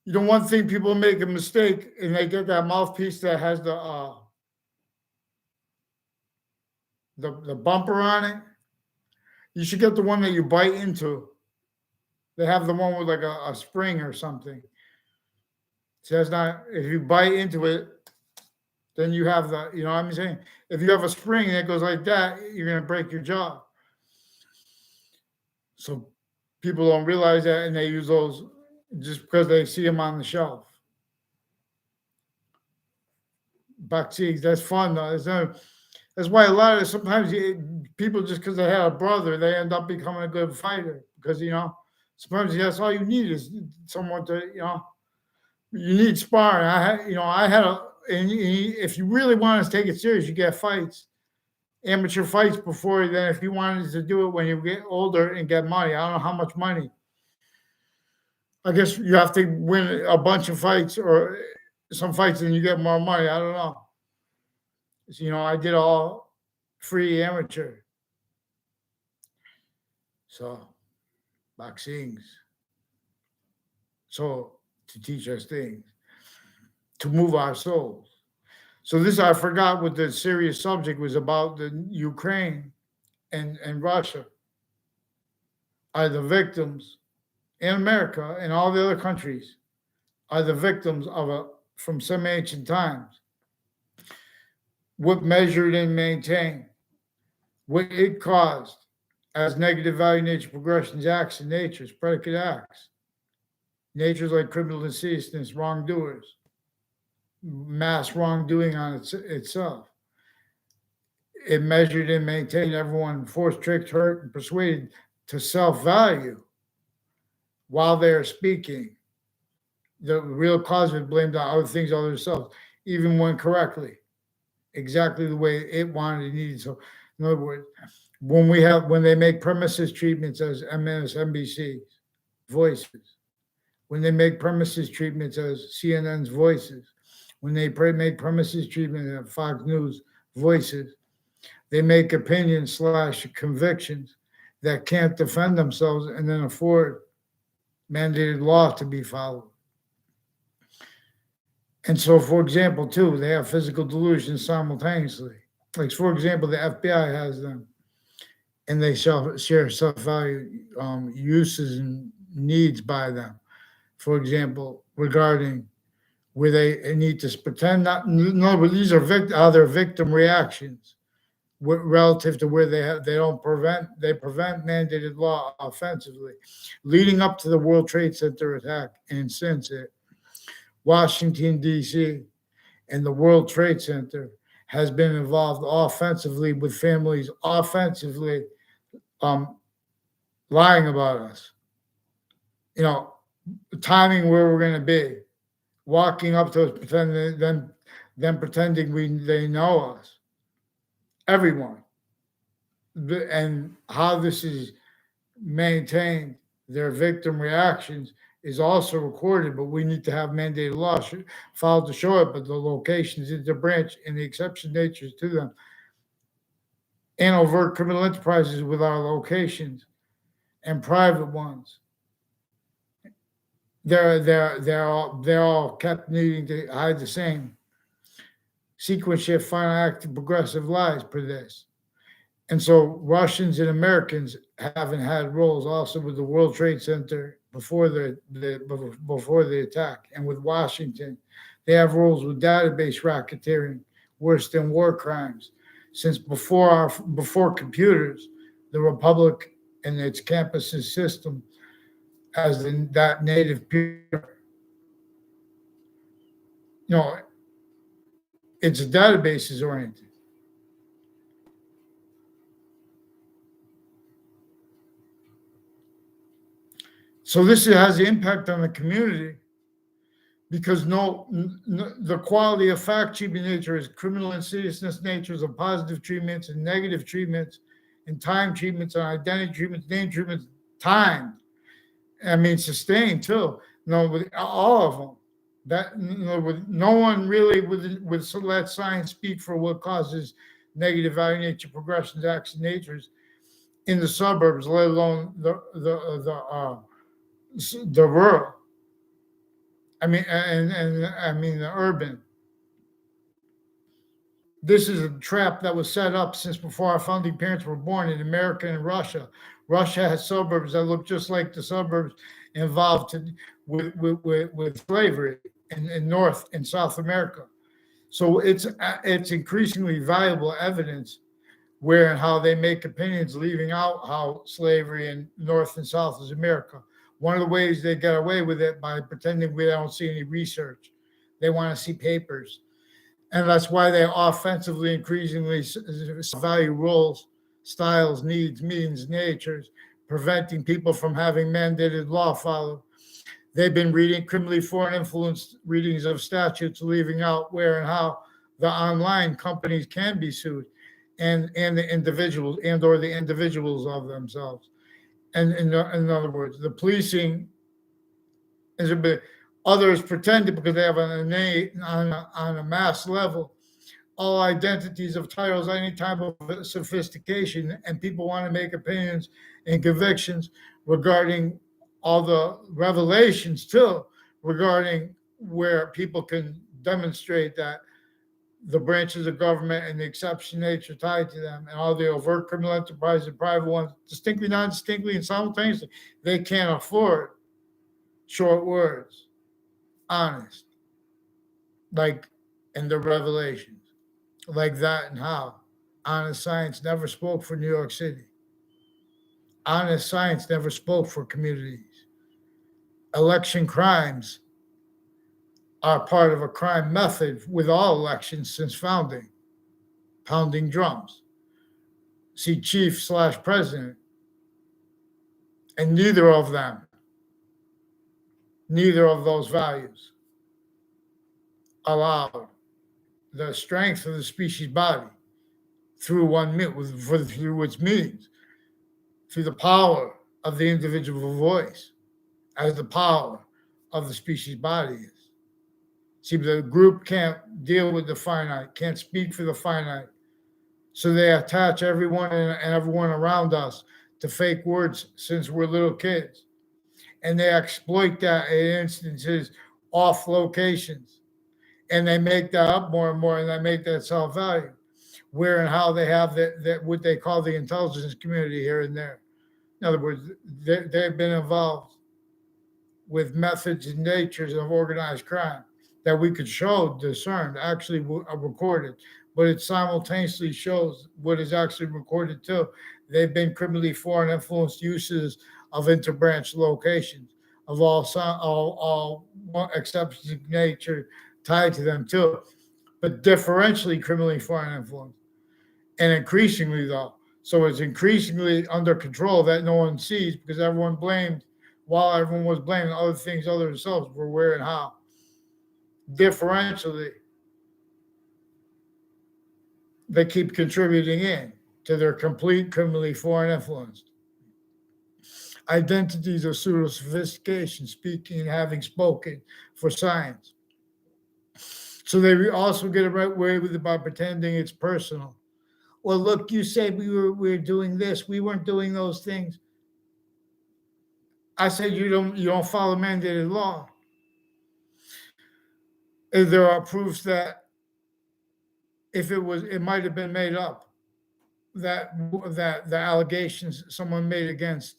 One thing people make a mistake and they get that mouthpiece that has the bumper on it. You should get the one that you bite into. They have the one with like a spring or something. So it's not, if you bite into it, then you have what I'm saying? If you have a spring that goes like that, you're gonna break your jaw. So people don't realize that, and they use those just because they see them on the shelf. vaccines. That's fun though. That's why a lot of sometimes people just because they had a brother, they end up becoming a good fighter because sometimes that's all you need is someone to you need sparring. I had and if you really want to take it serious, you get fights, amateur fights before. Then if you wanted to do it when you get older and get money, I don't know how much money. I guess you have to win a bunch of fights or some fights and you get more money. I don't know. So, I did all free amateur. So, vaccines. So, to teach us things, to move our souls. So, this, I forgot what the serious subject was about the Ukraine and Russia are the victims in America and all the other countries are the victims from some ancient times. What measured and maintained, what it caused as negative value nature progressions, acts, and natures, predicate acts. Natures like criminal insidiousness, wrongdoers, mass wrongdoing on itself. It measured and maintained everyone, forced, tricked, hurt, and persuaded to self-value while they are speaking. The real cause of it blamed on other things other than themselves, even when correctly, exactly the way it wanted and needed. So, in other words, when they make premises treatments as MSNBC voices, when they make premises treatments as CNN's voices, when they make premises treatment as Fox News voices, they make opinions / convictions that can't defend themselves and then afford mandated law to be followed. And so, for example, too, they have physical delusions simultaneously. Like, for example, the FBI has them, and they share self-value uses and needs by them. For example, regarding where they need to pretend not. No, but these are other victim reactions relative to where they prevent mandated law offensively, leading up to the World Trade Center attack, and since it, Washington D.C. and the World Trade Center has been involved offensively with families, offensively lying about us. Timing where we're going to be, walking up to us, pretending they know us. Everyone, and how this is maintained, their victim reactions is also recorded, but we need to have mandated law filed to show it, but the locations in the branch and the exception natures to them, and overt criminal enterprises with our locations and private ones. They're all kept needing to hide the same sequence shift, final active progressive lies per this. And so Russians and Americans haven't had roles also with the World Trade Center before the attack, and with Washington, they have roles with database racketeering, worse than war crimes, since before computers, the Republic and its campuses system as that native peer. It's databases oriented. So this has the impact on the community because the quality of fact treatment nature is criminal insidiousness natures of positive treatments and negative treatments and time treatments and identity treatments, name treatments, time. Sustained too. With all of them. With no one really would let science speak for what causes negative value nature progressions, acts, and natures in the suburbs, let alone the rural. The urban. This is a trap that was set up since before our founding parents were born in America and Russia. Russia has suburbs that look just like the suburbs involved with slavery in North and South America. So it's increasingly valuable evidence where and how they make opinions, leaving out how slavery in North and South is America. One of the ways they get away with it by pretending we don't see any research. They want to see papers. And that's why they offensively increasingly value roles, styles, needs, means, natures, preventing people from having mandated law followed. They've been reading criminally foreign influenced readings of statutes, leaving out where and how the online companies can be sued, and the individuals and or the individuals of themselves. And in other words, the policing is a bit. Others pretend it because they have an innate on a mass level all identities of titles, any type of sophistication, and people want to make opinions and convictions regarding all the revelations too, regarding where people can demonstrate that the branches of government and the exception nature tied to them and all the overt criminal enterprise and private ones, distinctly, non-distinctly, and simultaneously, they can't afford short words, honest, like in the revelations. Like that and how. Honest science never spoke for New York City. Honest science never spoke for communities. Election crimes are part of a crime method with all elections since founding. Pounding drums. See chief slash president. And neither of those values allowed the strength of the species body through through its means, through the power of the individual voice, as the power of the species body is. See, the group can't deal with the finite, can't speak for the finite. So they attach everyone and everyone around us to fake words since we're little kids. And they exploit that in instances off locations. And they make that up more and more, and they make that self-value. Where and how they have that what they call the intelligence community here and there. In other words, they've been involved with methods and natures of organized crime that we could show, discerned, actually recorded, but it simultaneously shows what is actually recorded too. They've been criminally foreign influenced uses of interbranch locations of all exceptions of nature tied to them too, but differentially criminally foreign influence. And increasingly though, so it's increasingly under control that no one sees because everyone blamed while everyone was blaming other things other themselves for where and how. Differentially, they keep contributing in to their complete criminally foreign influence. Identities of pseudo sophistication, speaking and having spoken for science. So they also get away with it by pretending it's personal. Well, look, you said we were doing this, we weren't doing those things. I said you don't follow mandated law. If there are proofs that if it might have been made up that the allegations someone made against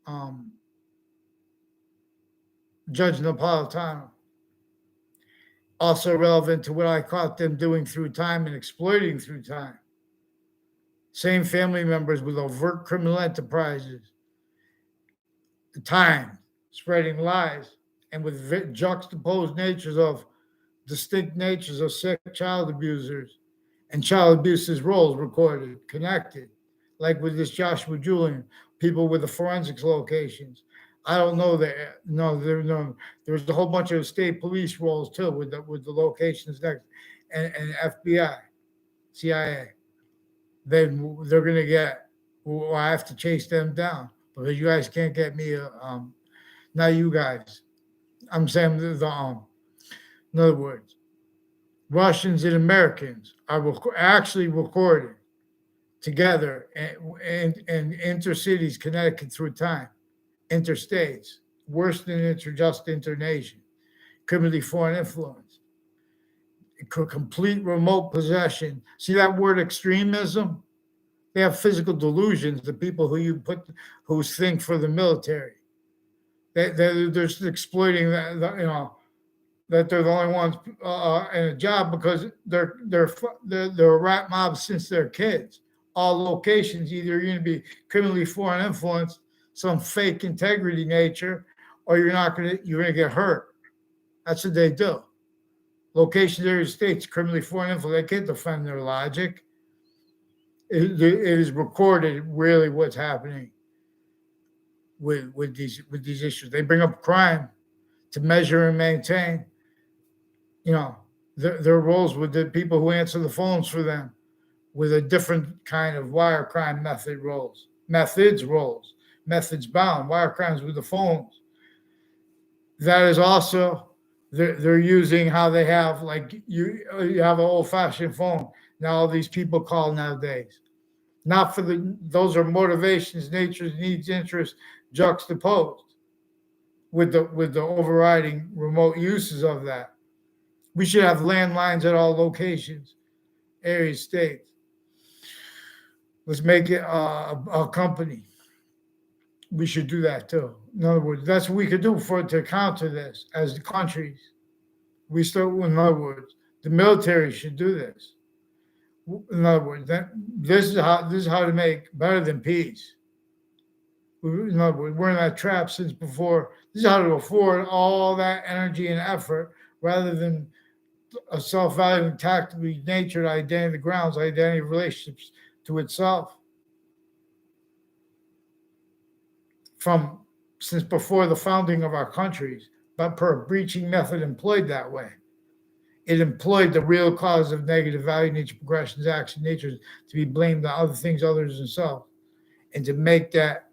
um, Judge Napolitano, also relevant to what I caught them doing through time and exploiting through time. Same family members with overt criminal enterprises, time spreading lies, and with juxtaposed natures of distinct natures of sick child abusers and child abuse's roles recorded, connected, like with this Joshua Julian, people with the forensics locations. I don't know that. No, there's a whole bunch of state police roles too with the locations next, and FBI, CIA. They're gonna get. Well, I have to chase them down because you guys can't get me. Not you guys. I'm saying in other words, Russians and Americans are actually recorded together and intercities connected through time, interstates, worse than just internation, criminally foreign influence, complete remote possession. See that word extremism? They have physical delusions, the people who think for the military. They're just exploiting that they're the only ones in a job because they're a rat mob since they're kids. All locations, either you're going to be criminally foreign influence, some fake integrity nature, or you're going to get hurt. That's what they do. Locations, areas, states, criminally foreign influence. They can't defend their logic. It is recorded really what's happening with these issues. They bring up crime to measure and maintain, you know, their roles with the people who answer the phones for them, with a different kind of wire crime methods bound wire crimes with the phones. That is also they're using how they have, like, you have an old fashioned phone. Now all these people call nowadays. Not for those are motivations, natures, needs, interests juxtaposed with the overriding remote uses of that. We should have landlines at all locations, areas, states. Let's make it a company. We should do that too. In other words, that's what we could do to counter this as the countries. In other words, the military should do this. In other words, this is how to make better than peace. In other words, we're in that trap since before. This is how to afford all that energy and effort rather than a self-valuing, tactically natured identity grounds, identity relationships to itself. From since before the founding of our countries, but per breaching method employed that way. It employed the real cause of negative value, nature, progressions, action, nature to be blamed on other things other than self, and to make that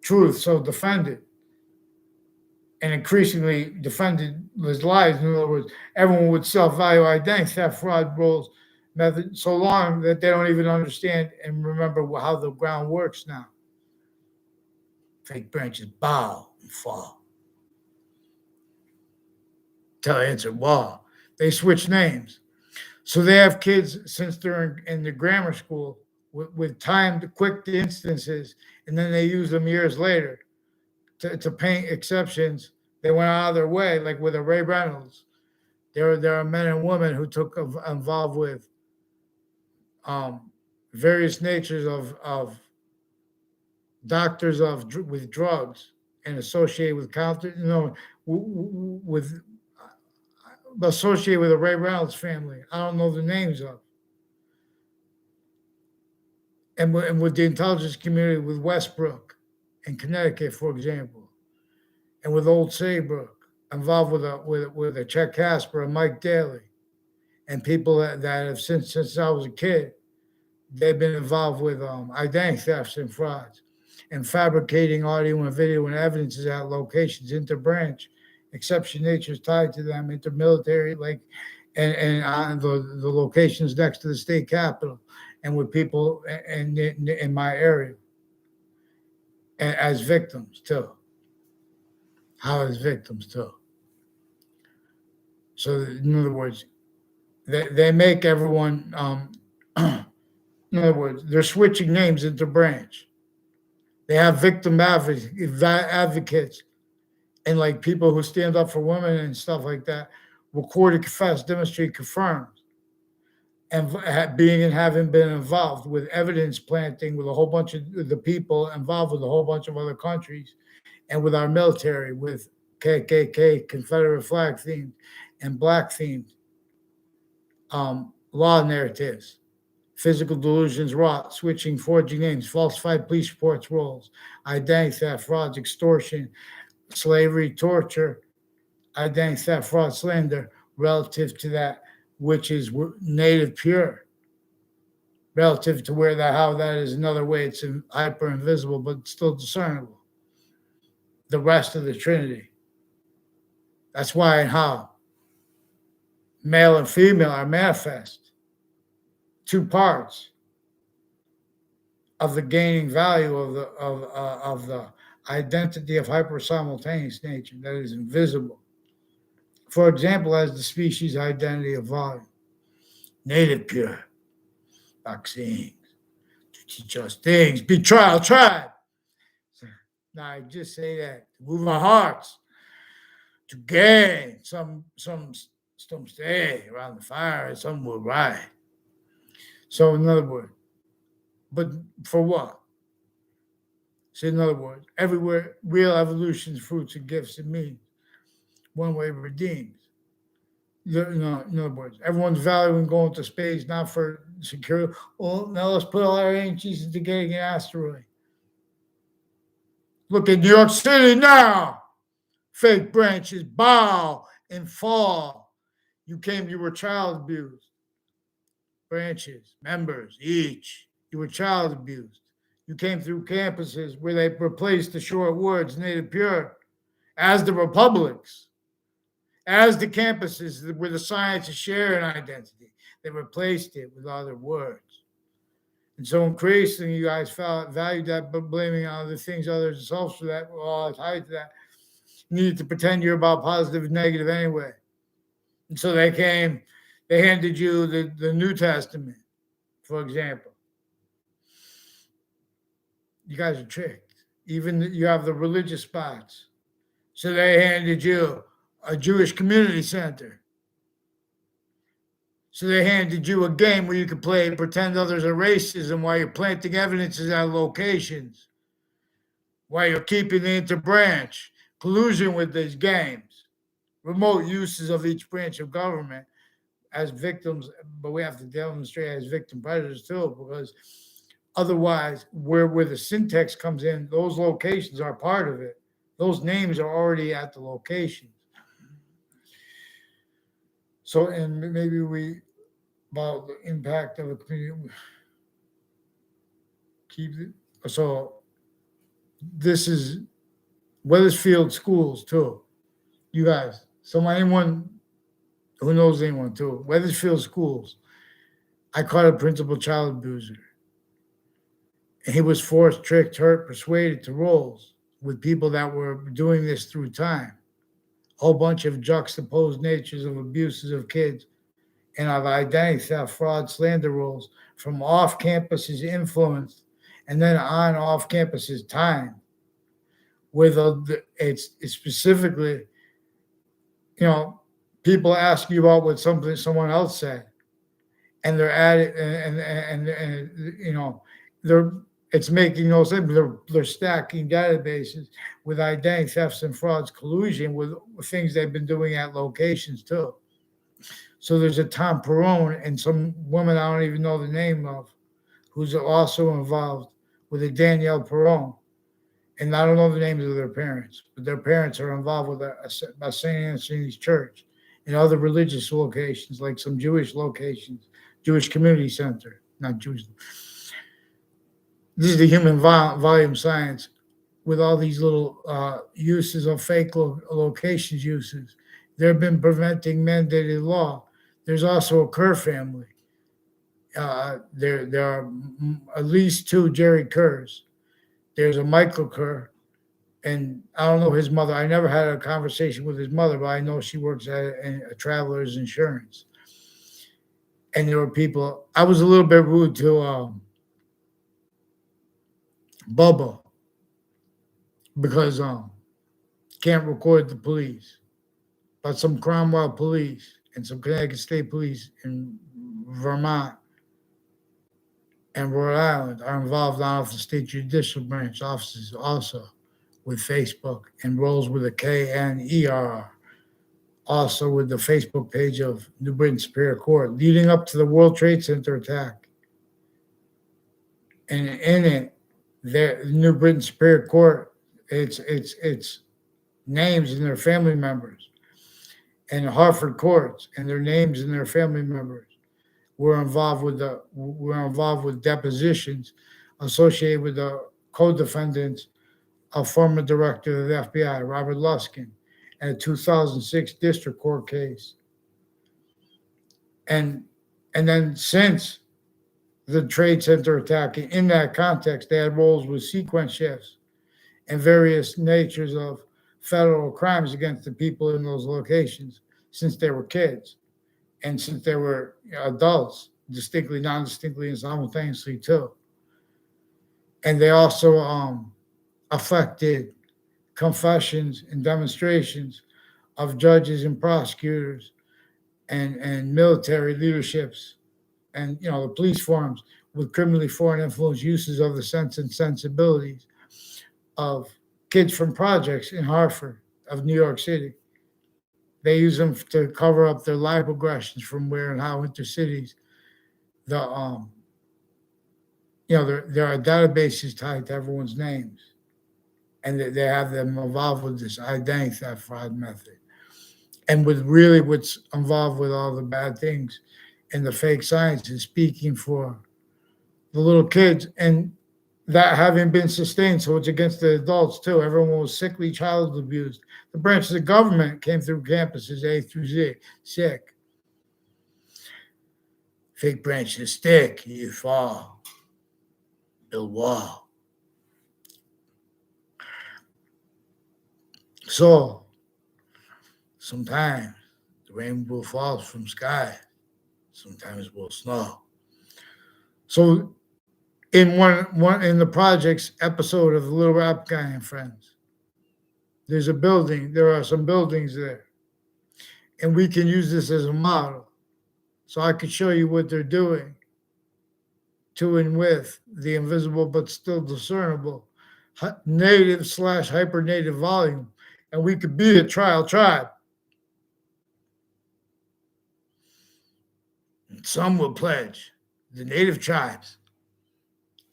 truth so defended and increasingly defended as lies. In other words, everyone would self-value identity theft, fraud, roles, method so long that they don't even understand and remember how the ground works now. Fake branches bow and fall. Till they answer wall. They switch names. So they have kids since they're in the grammar school with timed quick instances, and then they use them years later to paint exceptions. They went out of their way, like with a Ray Reynolds. There are men and women who took involved with various natures of doctors with drugs and associated with with associated with the Ray Reynolds family. I don't know the names of. And with the intelligence community, with Westbrook in Connecticut, for example, and with Old Saybrook, involved with a Chet Casper and Mike Daly, and people that have since I was a kid, they've been involved with identity thefts and frauds, and fabricating audio and video and evidences at locations, interbranch, exception natures tied to them, intermilitary, like, and on the locations next to the state capitol, and with people in my area, and as victims too. How as victims too. So in other words, they make everyone. In other words, they're switching names into branch. They have victim advocates and like people who stand up for women and stuff like that, recorded, confess, demonstrate, confirm, and having been involved with evidence planting with a whole bunch of the people involved with a whole bunch of other countries, and with our military, with KKK, Confederate flag themed, and black themed law narratives, physical delusions wrought, switching, forging names, falsified police reports, roles, identity theft, frauds, extortion, slavery, torture, identity theft, fraud, slander, relative to that which is native pure, relative to how that is another way it's hyper invisible, but still discernible. The rest of the Trinity. That's why and how male and female are manifest. Two parts of the gaining value of the identity of hyper-simultaneous nature that is invisible. For example, as the species identity of volume, native pure, vaccines, to teach us things, be trial tribe. Now I just say that to move our hearts, to gain some stay around the fire, and some will ride. So in other words, but for what? So in other words, everywhere real evolution's fruits and gifts and means, one way redeems. In other words, everyone's valuing going to space not for security. Well, now let's put all our energies into getting an asteroid. Look at New York City now. Fake branches bow and fall. You were child abused. Branches, members, each. You were child abused. You came through campuses where they replaced the short words native pure as the republics, as the campuses where the sciences share an identity. They replaced it with other words. And so increasingly, you guys valued that, but blaming other things, others, and selves for that. Well, it's tied to that. You needed to pretend you're about positive and negative anyway. And so they handed you the New Testament, for example. You guys are tricked. Even you have the religious spots. So they handed you a Jewish community center. So they handed you a game where you could play and pretend others are racism while you're planting evidences at locations, while you're keeping the interbranch, collusion with these games, remote uses of each branch of government as victims, but we have to demonstrate as victim predators too, because otherwise, where the syntax comes in, those locations are part of it. Those names are already at the locations. So, and maybe about the impact of a community. So this is Weathersfield schools too. You guys, so anyone who knows anyone too, Weathersfield schools. I caught a principal child abuser. And he was forced, tricked, hurt, persuaded to roles with people that were doing this through time. A whole bunch of juxtaposed natures of abuses of kids and of identity theft, fraud, slander roles from off campuses influence and then on off campuses time. Where it's specifically, people ask you about what someone else said, and they're at it, and it's making no sense. They're stacking databases with identity thefts and frauds, collusion with things they've been doing at locations too. So there's a Tom Perone and some woman I don't even know the name of, who's also involved with a Danielle Perone. And I don't know the names of their parents, but their parents are involved with a St. Anthony's Church and other religious locations, like some Jewish locations, Jewish Community Center, not Jewish. This is the human volume science with all these little uses of fake locations uses. They've been preventing mandated law. There's also a Kerr family. There are at least two Jerry Kerrs. There's a Michael Kerr, and I don't know his mother. I never had a conversation with his mother, but I know she works at a Travelers Insurance. And there were people, I was a little bit rude to Bubba because can't record the police. But some Cromwell police and some Connecticut State Police in Vermont and Rhode Island are involved out of the state judicial branch offices also with Facebook and roles with a KNER, also with the Facebook page of New Britain Superior Court, leading up to the World Trade Center attack. And in it, the New Britain Superior Court, it's names and their family members, and Hartford courts and their names and their family members were involved with depositions associated with the co-defendants of former director of the FBI, Robert Luskin, and a 2006 district court case. And then since the Trade Center attack, in that context, they had roles with sequence shifts and various natures of federal crimes against the people in those locations since they were kids and since they were adults, distinctly, non-distinctly, and simultaneously too. And they also affected confessions and demonstrations of judges and prosecutors and military leaderships and the police forms with criminally foreign influence uses of the sense and sensibilities of kids from projects in Hartford of New York City. They use them to cover up their live aggressions from where and how intercities. The there are databases tied to everyone's names, and they have them involved with this identity theft fraud method. And with really what's involved with all the bad things and the fake science is speaking for the little kids, and that having been sustained, so it's against the adults too. Everyone was sickly, child abused. The branches of government came through campuses A through Z, sick. Fake branches stick, you fall, build wall. So sometimes the rain will fall from sky, sometimes it will snow. So in one in the project's episode of the Little Rap Guy and Friends, there's a building. There are some buildings there, and we can use this as a model. So I could show you what they're doing to and with the invisible but still discernible native / hyper native volume, and we could be a trial tribe. And some will pledge the native tribes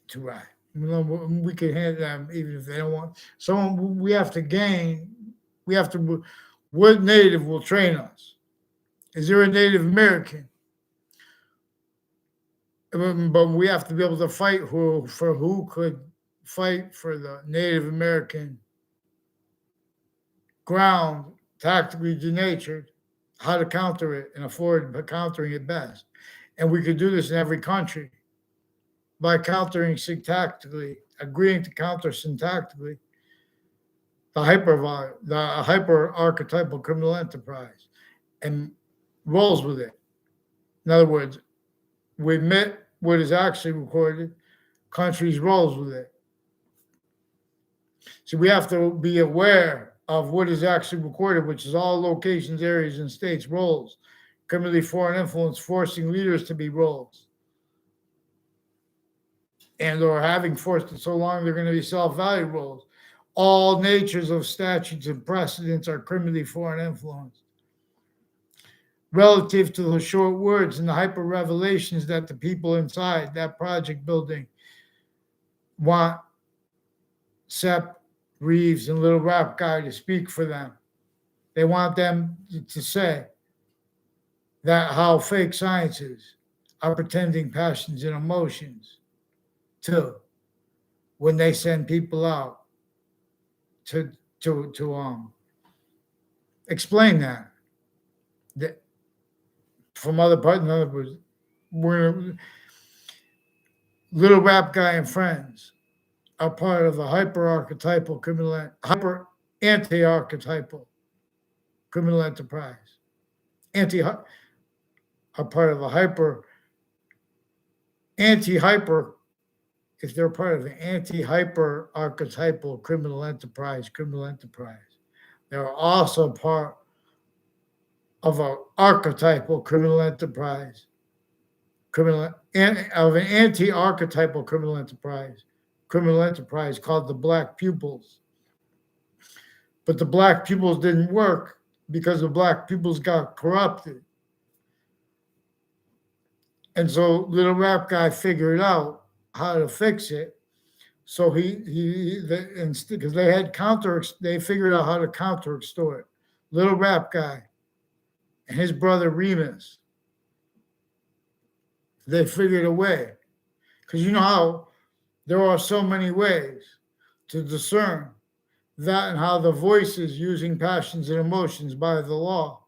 to ride. We can hand them even if they don't want. Someone we have to gain. We have to. What native will train us? Is there a Native American? But we have to be able to fight who could fight for the Native American ground, tactically denatured, how to counter it and afford countering it best. And we could do this in every country by countering syntactically, agreeing to counter syntactically the hyper archetypal criminal enterprise and rolls with it. In other words, we admit what is actually recorded, countries rolls with it. So we have to be aware of what is actually recorded, which is all locations, areas, and states rolls. Criminally foreign influence forcing leaders to be roles. And or having forced it so long they're going to be self-value roles. All natures of statutes and precedents are criminally foreign influence. Relative to the short words and the hyper revelations that the people inside that project building want Sepp, Reeves, and Little Rap Guy to speak for them. They want them to say that how fake sciences are pretending passions and emotions too when they send people out to explain that from other parts. In other words, we're Little Rap Guy and Friends are part of the hyper-archetypal criminal, anti-archetypal criminal enterprise. Are part of a anti-hyper, if they're part of the anti-hyper archetypal criminal enterprise. They're also part of an archetypal criminal enterprise, of an anti-archetypal criminal enterprise called the Black Pupils. But the Black Pupils didn't work because the Black Pupils got corrupted. And so Little Rap Guy figured out how to fix it. So because they figured out how to counter extort. Little Rap Guy and his brother Remus, they figured a way. Because you know how there are so many ways to discern that and how the voices using passions and emotions by the law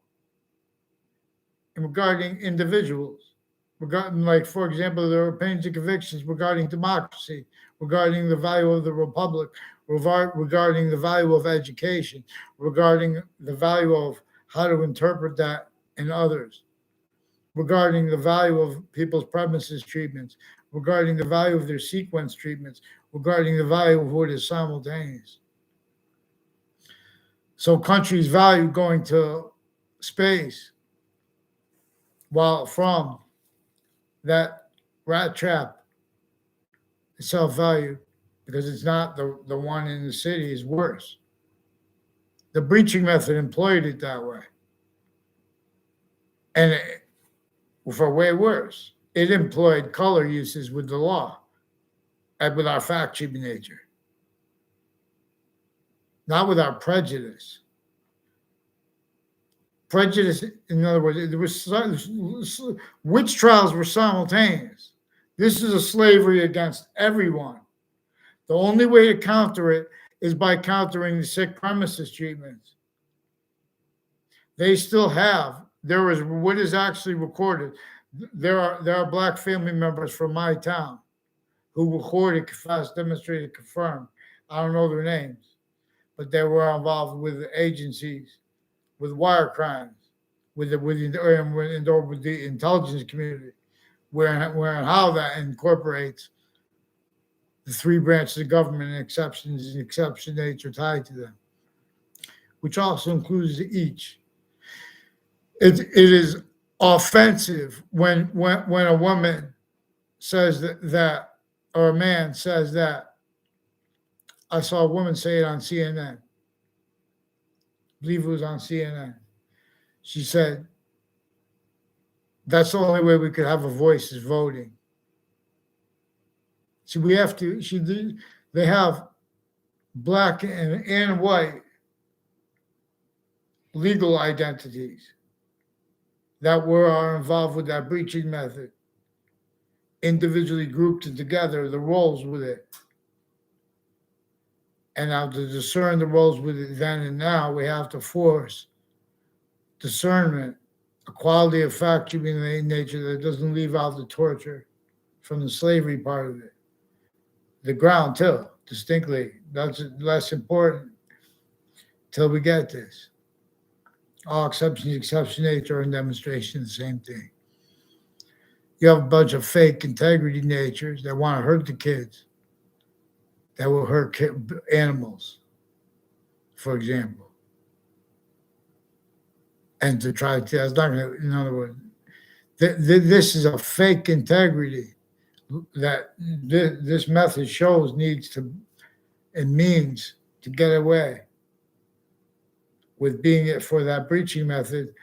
and regarding individuals. Regarding, like, for example, there are opinions and convictions regarding democracy, regarding the value of the republic, regarding the value of education, regarding the value of how to interpret that in others, regarding the value of people's premises treatments, regarding the value of their sequence treatments, regarding the value of what is simultaneous. So countries value going to space while from that rat trap self-value, because it's not the one in the city is worse. The breaching method employed it that way. And for way worse, it employed color uses with the law and with our fact-cheaping nature, not with our prejudice. Prejudice, in other words, there was witch trials were simultaneous. This is a slavery against everyone. The only way to counter it is by countering the sick premises treatments. They still have. There is what is actually recorded. There are black family members from my town who recorded, confessed, demonstrated, confirmed. I don't know their names, but they were involved with the agencies, with wire crimes, with the intelligence community, where and how that incorporates the three branches of government and exception nature tied to them, which also includes each. It is offensive when a woman says that or a man says that. I saw a woman say it on CNN. I believe it was on CNN. She said, that's the only way we could have a voice is voting. So we have to, they have black and white legal identities that are involved with that breaching method, individually grouped together, the roles with it. And now to discern the roles with it then and now, we have to force discernment, a quality of fact in nature that doesn't leave out the torture from the slavery part of it. The ground too, distinctly. That's less important till we get this. All exceptions, exception nature and demonstration, the same thing. You have a bunch of fake integrity natures that want to hurt the kids, that will hurt animals, for example. And to try to, that's not going to, in other words, this is a fake integrity that this method shows needs to and means to get away with being it for that breaching method,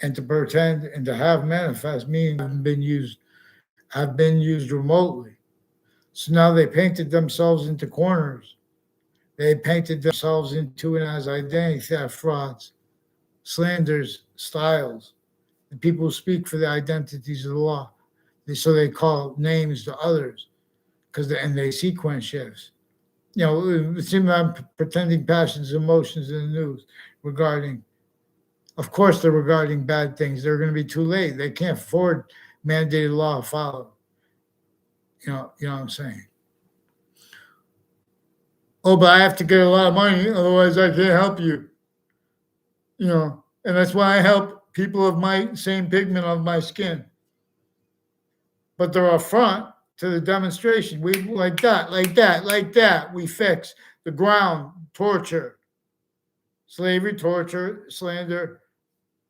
and to pretend and to have manifest means have been used remotely. So now they painted themselves into corners. They painted themselves into and as identity theft, frauds, slanders, styles. The people who speak for the identities of the law. So they call names to others and they sequence shifts. You know, it seems I'm pretending passions, emotions in the news regarding, of course, they're regarding bad things. They're going to be too late. They can't afford mandated law to follow. You know what I'm saying? Oh, but I have to get a lot of money, otherwise I can't help you. You know, and that's why I help people of my same pigment of my skin. But they're affront to the demonstration. We like that. We fix the ground, torture, slavery, torture, slander.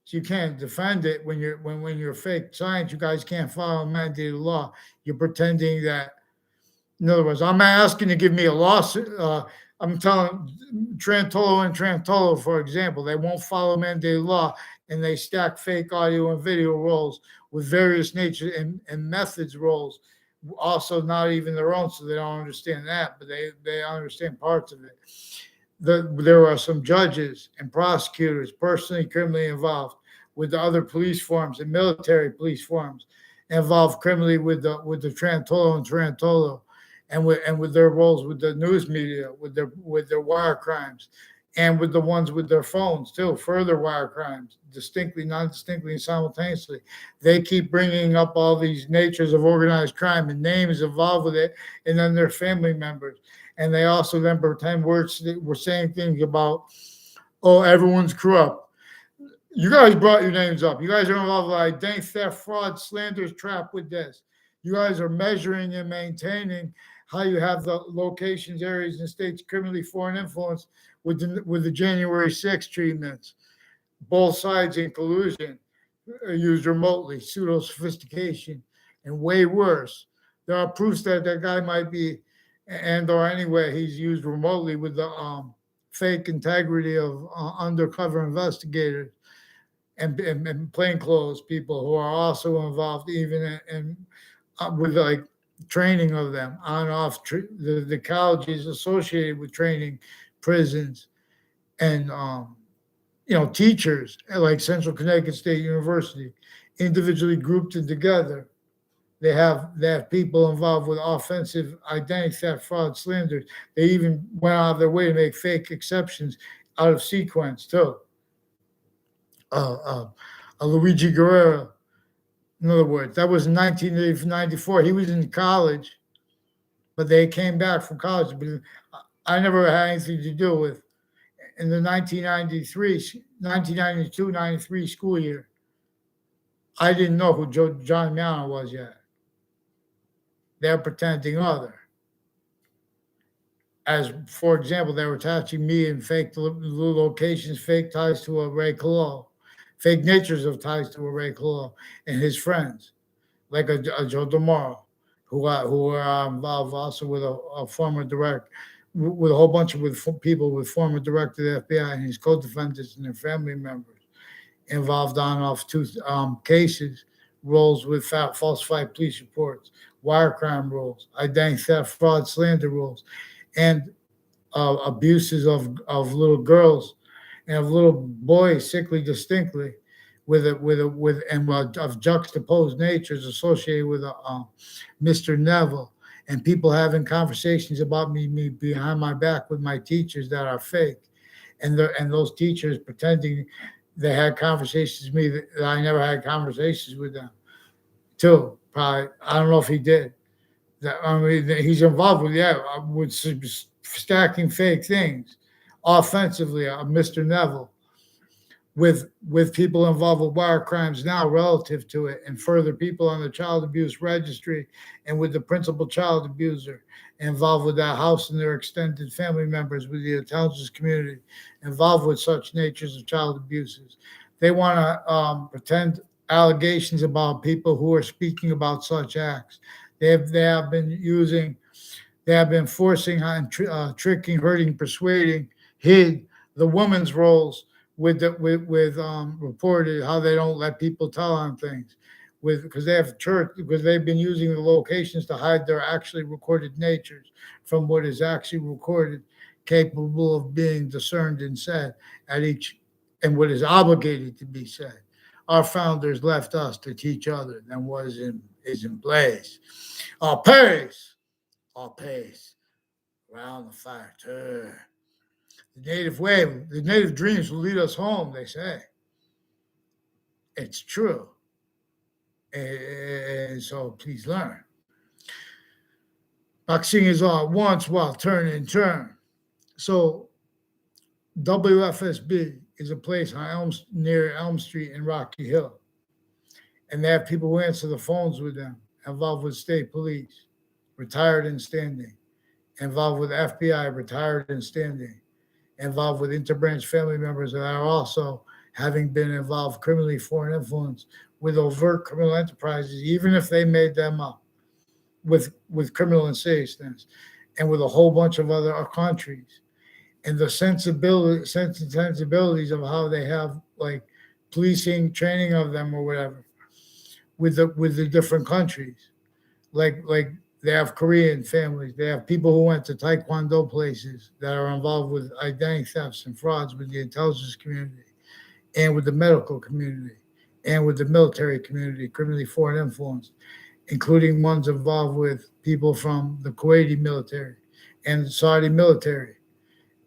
So you can't defend it when you're fake science. You guys can't follow mandated law. You're pretending that. In other words, I'm asking to give me a lawsuit. I'm telling Trantolo, for example, they won't follow mandated law, and they stack fake audio and video rolls with various nature and methods rolls, also not even their own, so they don't understand that, but they understand parts of it. There are some judges and prosecutors personally criminally involved with the other police forms and military police forms involved criminally with the Trantolo and with their roles with the news media, with their wire crimes, and with the ones with their phones too, further wire crimes, distinctly, non-distinctly, and simultaneously. They keep bringing up all these natures of organized crime and names involved with it, and then their family members. And they also then pretend we're saying things about, oh, everyone's corrupt. You guys brought your names up. You guys are involved with identity theft, fraud, slanders, trap with this. You guys are measuring and maintaining how you have the locations, areas, and states criminally foreign influence with the January 6th treatments. Both sides in collusion are used remotely, pseudo-sophistication, and way worse. There are proofs that guy might be, or anyway, he's used remotely with the fake integrity of undercover investigators and plainclothes people who are also involved even with like training of them on off the colleges associated with training, prisons, and teachers like Central Connecticut State University, individually grouped and together. They have people involved with offensive identity theft, fraud, slander. They even went out of their way to make fake exceptions out of sequence too. Uh, uh, Luigi Guerrero, in other words, that was in 1994. He was in college, but they came back from college. But I never had anything to do with in the 1992-93 school year. I didn't know who John Miano was yet. They're pretending other. As, for example, they were attaching me in fake locations, fake ties to a Ray Colo, fake natures of ties to a Ray Colo and his friends, like a Joe DeMauro, who are involved also with a former director, with a whole bunch of people with former director of the FBI and his co-defendants and their family members involved on off two cases, roles with falsified police reports, wire crime rules, identity theft, fraud, slander rules, and abuses of little girls and of little boys, sickly distinctly, of juxtaposed natures associated with Mr. Neville, and people having conversations about me behind my back with my teachers that are fake, and those teachers pretending they had conversations with me that I never had conversations with them. Too, probably I don't know if he did. I mean, he's involved with stacking fake things, offensively. Mr. Neville, with people involved with wire crimes now relative to it, and further people on the child abuse registry, and with the principal child abuser involved with that house and their extended family members, with the intelligence community involved with such natures of child abuses. They want to pretend allegations about people who are speaking about such acts. They have been forcing on tricking, hurting, persuading, hid the women's roles with reported how they don't let people tell on things because they have church because they've been using the locations to hide their actually recorded natures from what is actually recorded, capable of being discerned and said at each and what is obligated to be said. Our founders left us to teach others than what is in place. All pace, round the fire turn. The native dreams will lead us home, they say. It's true. And so please learn. Boxing is all at once while turn and turn. So WFSB is a place on near Elm Street in Rocky Hill. And they have people who answer the phones with them, involved with state police, retired and standing, involved with FBI, retired and standing, involved with interbranch family members that are also having been involved criminally foreign influence with overt criminal enterprises, even if they made them up with criminal insidiousness, and with a whole bunch of other countries, and the sensibilities of how they have like policing training of them or whatever with the different countries, like they have Korean families. They have people who went to Taekwondo places that are involved with identity thefts and frauds with the intelligence community and with the medical community and with the military community, criminally foreign influence, including ones involved with people from the Kuwaiti military and the Saudi military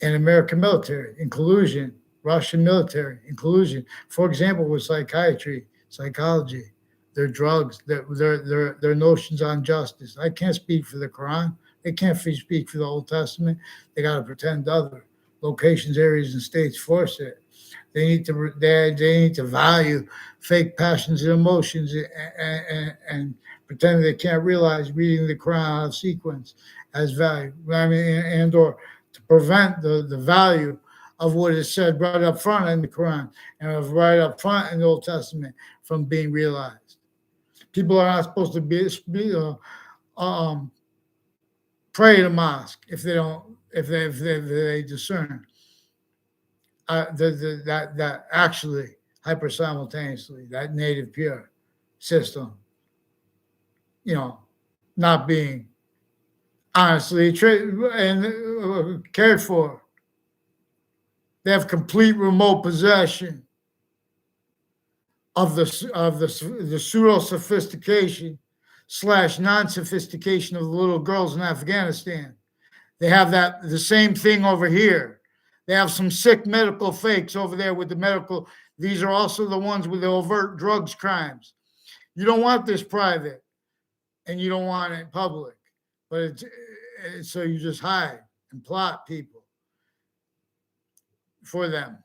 and American military in collusion, Russian military in collusion, for example, with psychiatry, psychology, their drugs, their notions on justice. I can't speak for the Quran. They can't speak for the Old Testament. They got to pretend other locations, areas, and states force it. They need to value fake passions and emotions and pretend they can't realize reading the Quran out of sequence as value. I mean, and or to prevent the value of what is said right up front in the Quran and right up front in the Old Testament from being realized. People are not supposed to pray at a mosque if they discern that actually hyper-simultaneously, that native pure system, not being honestly and cared for. They have complete remote possession of the pseudo sophistication / non-sophistication of the little girls in Afghanistan. They have the same thing over here. They have some sick medical fakes over there with the medical. These are also the ones with the overt drugs crimes. You don't want this private, and you don't want it public, but so you just hide and plot people for them.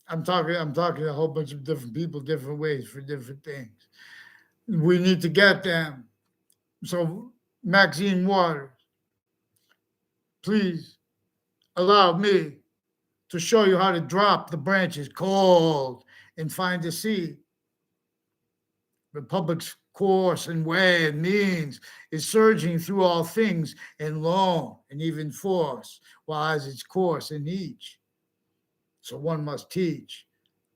I'm talking a whole bunch of different people, different ways for different things. We need to get them. So, Maxine Waters, please allow me to show you how to drop the branches cold and find the seed. Republic's course and way and means is surging through all things and long and even force, while as its course in each. So one must teach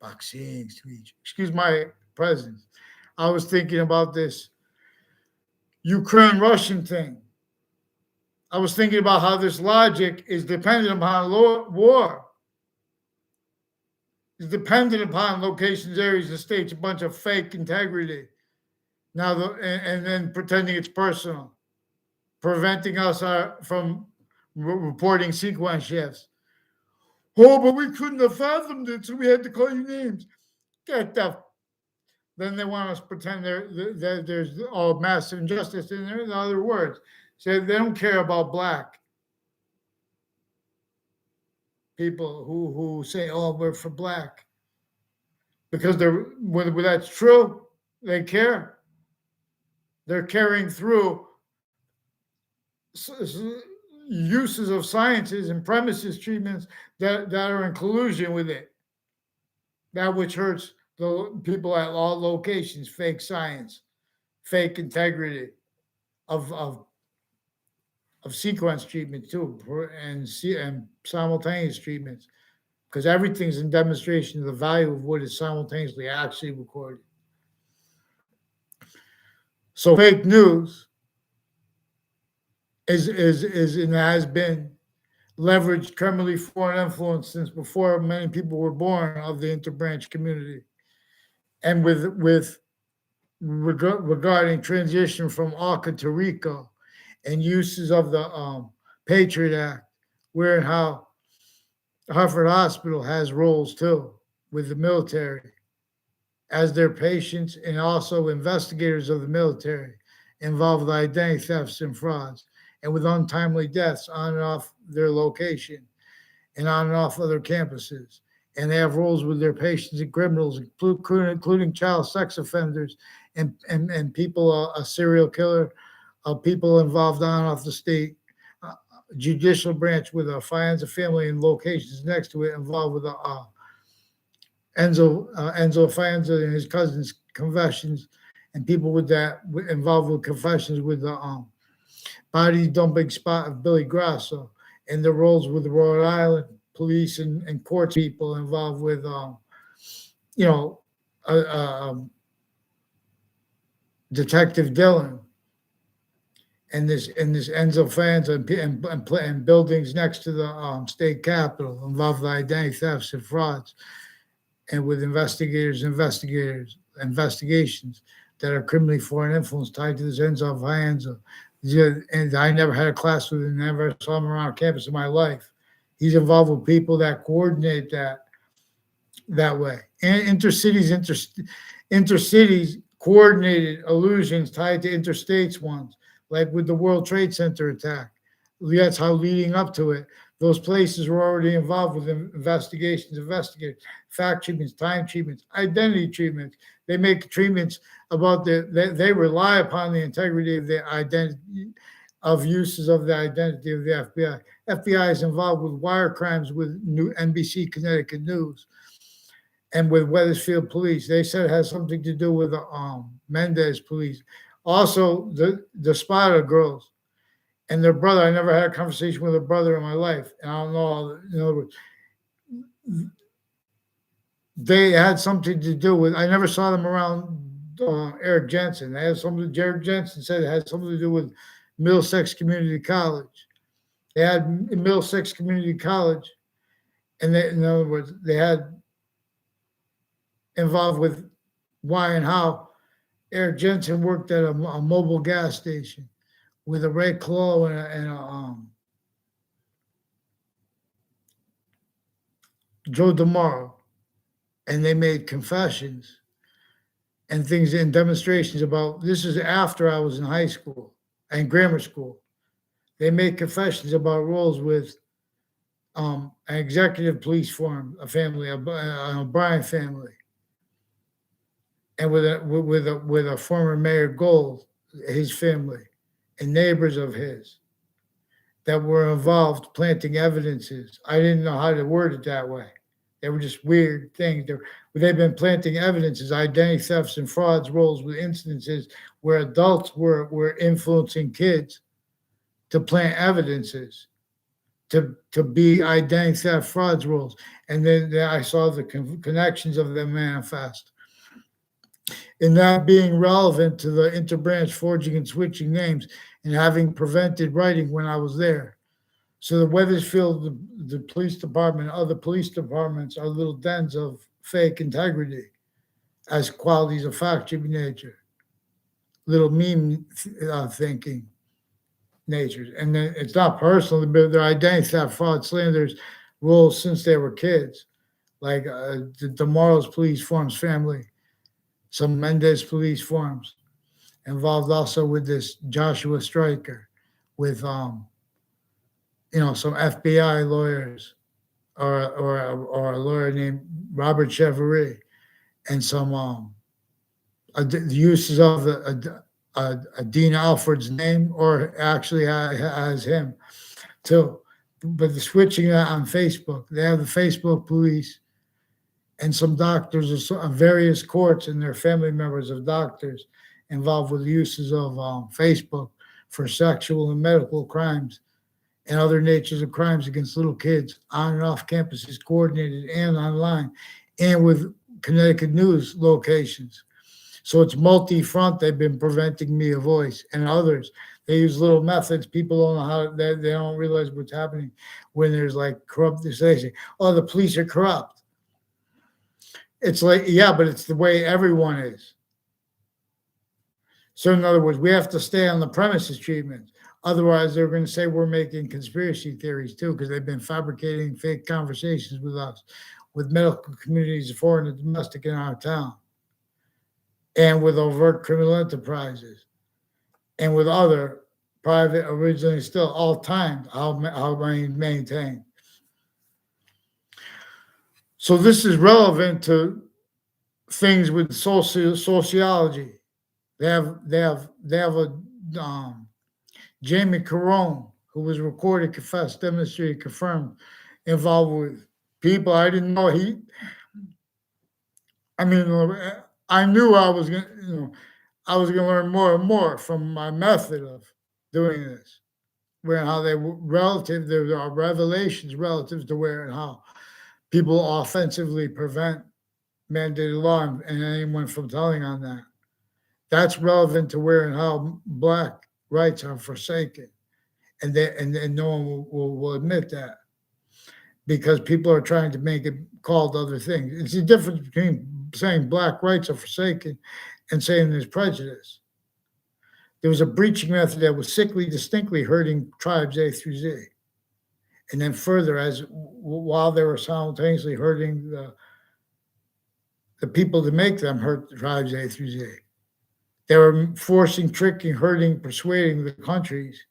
vaccines to each. Excuse my presence. I was thinking about this Ukraine-Russian thing. I was thinking about how this logic is dependent upon war. It's dependent upon locations, areas, and states, a bunch of fake integrity. Now, and then pretending it's personal, preventing us from reporting sequence shifts. Oh, but we couldn't have fathomed it, so we had to call you names. Get the. Then they want us to pretend there's all massive injustice in there. In other words, say they don't care about black people who say, "Oh, we're for black," because when that's true, they care. They're carrying through uses of sciences and premises treatments that are in collusion with it. That which hurts the people at all locations, fake science, fake integrity of sequence treatment too, and simultaneous treatments, because everything's in demonstration of the value of what is simultaneously actually recorded. So fake news is and has been leveraged criminally foreign influence since before many people were born of the interbranch community, and regarding transition from ACA to RICO and uses of the Patriot Act, where and how Harvard Hospital has roles too with the military as their patients and also investigators of the military involved with identity thefts and frauds and with untimely deaths on and off their location and on and off other campuses. And they have roles with their patients and criminals, including child sex offenders and people, a serial killer, people involved on and off the state judicial branch with a Fianza family and locations next to it involved with Enzo Fianza and his cousin's confessions, and people with that involved with confessions with the body dumping spot of Billy Grasso, and the roles with the Rhode Island police and court people involved with, Detective Dillon, and this Enzo Fianza and buildings next to the state capitol involved with identity thefts and frauds, and with investigations that are criminally foreign influence tied to this Enzo Fianza. And I never had a class with him, never saw him around campus in my life. He's involved with people that coordinate that way. And intercities coordinated illusions tied to interstates ones, like with the World Trade Center attack. That's how leading up to it, those places were already involved with investigators, fact treatments, time treatments, identity treatments. They make treatments about they rely upon the integrity of the identity of uses of the identity of the FBI. FBI is involved with wire crimes with new NBC Connecticut News and with Wethersfield Police. They said it has something to do with the Mendez Police. Also, the Spada girls and their brother. I never had a conversation with a brother in my life, and I don't know. In other words, they had something to do with. I never saw them around Eric Jensen. They had something. Eric Jensen said it had something to do with Middlesex Community College. They had Middlesex Community College, and they, in other words, they had involved with why and how Eric Jensen worked at a mobile gas station with a Ray Clough and Joe DeMauro, and they made confessions and things and demonstrations about this is after I was in high school and grammar school. They made confessions about roles with an executive police firm, a family, an O'Brien family, and with a former Mayor Gold, his family, and neighbors of his that were involved planting evidences. I didn't know how to word it that way. They were just weird things. They've been planting evidences, identity thefts and frauds, roles with incidences where adults were influencing kids to plant evidences to be identity theft frauds roles. And then I saw the connections of them manifest. In that being relevant to the interbranch forging and switching names and having prevented writing when I was there. So the Wethersfield, the police department, other police departments are little dens of fake integrity as qualities of fact-driven nature, little meme thinking natures. And then it's not personal, but their identity theft, fraud, slanders, roles since they were kids, like the DeMaro's police forms family, some Mendez police forms, involved also with this Joshua Stryker, with some FBI lawyers or a lawyer named Robert Chevery, and some the uses of Dean Alford's name, or actually as him too. But the switching that on Facebook, they have the Facebook police and some doctors of various courts and their family members of doctors involved with the uses of Facebook for sexual and medical crimes and other natures of crimes against little kids on and off campuses, coordinated and online, and with Connecticut news locations. So it's multi-front. They've been preventing me a voice, and others. They use little methods. People don't know how. They don't realize what's happening when there's like corrupt. They say, "Oh, the police are corrupt." It's like, yeah, but it's the way everyone is. So in other words, we have to stay on the premises treatment. Otherwise, they're going to say we're making conspiracy theories too, because they've been fabricating fake conversations with us, with medical communities, foreign and domestic in our town, and with overt criminal enterprises, and with other private, originally still all time, how maintained. So this is relevant to things with sociology. They have a Jamie Carone, who was recorded, confessed, demonstrated, confirmed, involved with people I didn't know. I knew I was gonna learn more and more from my method of doing this, where and how they were relative. There are revelations relative to where and how people offensively prevent mandated law and anyone from telling on that. That's relevant to where and how Black rights are forsaken, and no one will admit that, because people are trying to make it called other things. It's the difference between saying Black rights are forsaken and saying there's prejudice. There was a breaching method that was sickly, distinctly hurting tribes A through Z, and then further, as while they were simultaneously hurting the people to make them hurt the tribes A through Z. They were forcing, tricking, hurting, persuading the countries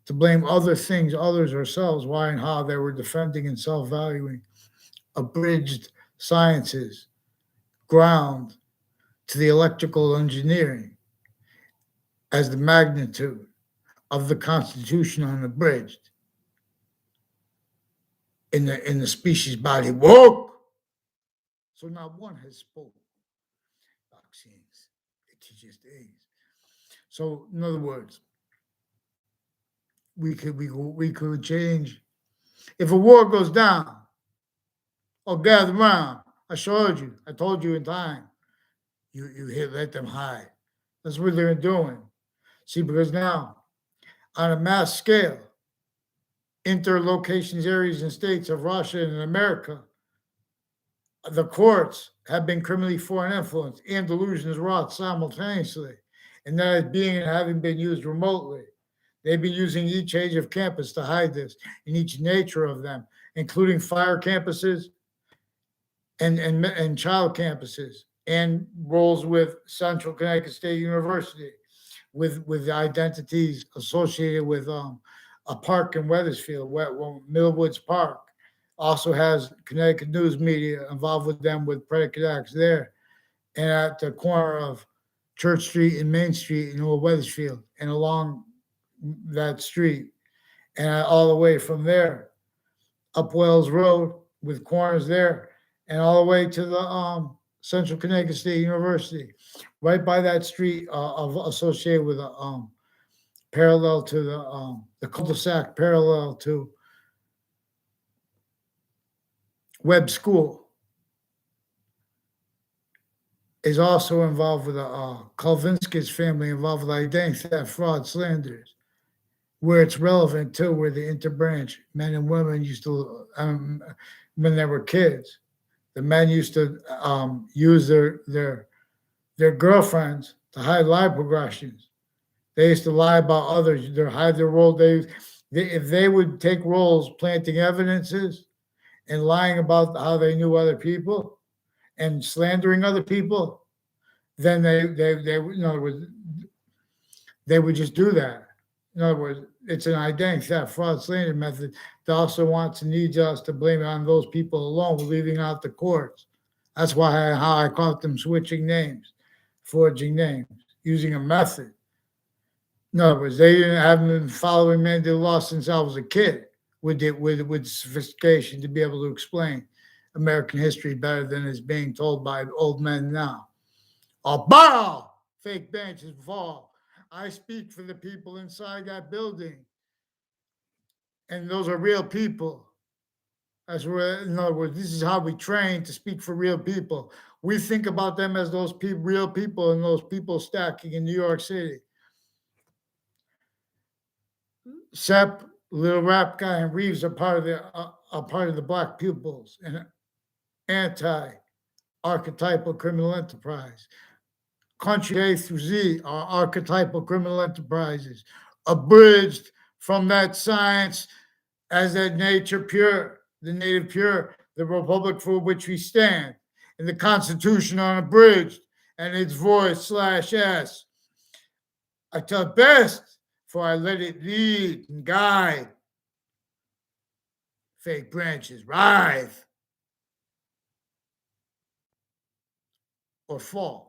to blame other things, others, ourselves, why and how they were defending and self-valuing abridged sciences, ground to the electrical engineering as the magnitude of the Constitution unabridged in the species body woke. So not one has spoken. Vaccines, it teaches things. So in other words, we could change. If a war goes down, or gather around, I showed you. I told you in time. Let them hide. That's what they're doing. See, because now, on a mass scale, interlocations, areas, and states of Russia and America, the courts have been criminally foreign influence and delusions wrought simultaneously, and that is being and having been used remotely. They've been using each age of campus to hide this in each nature of them, including fire campuses and child campuses, and roles with Central Connecticut State University, with identities associated with a park in Weathersfield, Millwoods Park. Also has Connecticut news media involved with them with predicate acts there, and at the corner of Church Street and Main Street in Old Weathersfield, and along that street, and all the way from there up Wells Road with corners there, and all the way to the Central Connecticut State University, right by that street associated with parallel to the cul-de-sac, parallel to Webb School, is also involved with Kalvinsky's family, involved with identity theft, fraud, slanders, where it's relevant too, where the interbranch men and women used to, when they were kids, the men used to use their girlfriends to hide live progressions. They used to lie about others, they hide their role. If they would take roles planting evidences and lying about how they knew other people and slandering other people, then they in other words, they would just do that. In other words, it's an identity theft, fraud, slander method that also wants and needs us to blame it on those people alone, leaving out the courts. That's how I caught them switching names, forging names, using a method. In other words, they haven't been following mandated law since I was a kid with sophistication to be able to explain American history better than is being told by old men now. I'll bow, fake benches fall. I speak for the people inside that building. And those are real people. That's where, in other words, this is how we train to speak for real people. We think about them as those real people, and those people stacking in New York City. Sepp, Little Rap Guy, and Reeves are part of the Black Pupils, and anti-archetypal criminal enterprise. Country A through Z are archetypal criminal enterprises, abridged from that science as that nature pure, the native pure, the republic for which we stand, and the Constitution unabridged, and its voice /S. I tell best, for I let it lead and guide. Fake branches writhe or fall.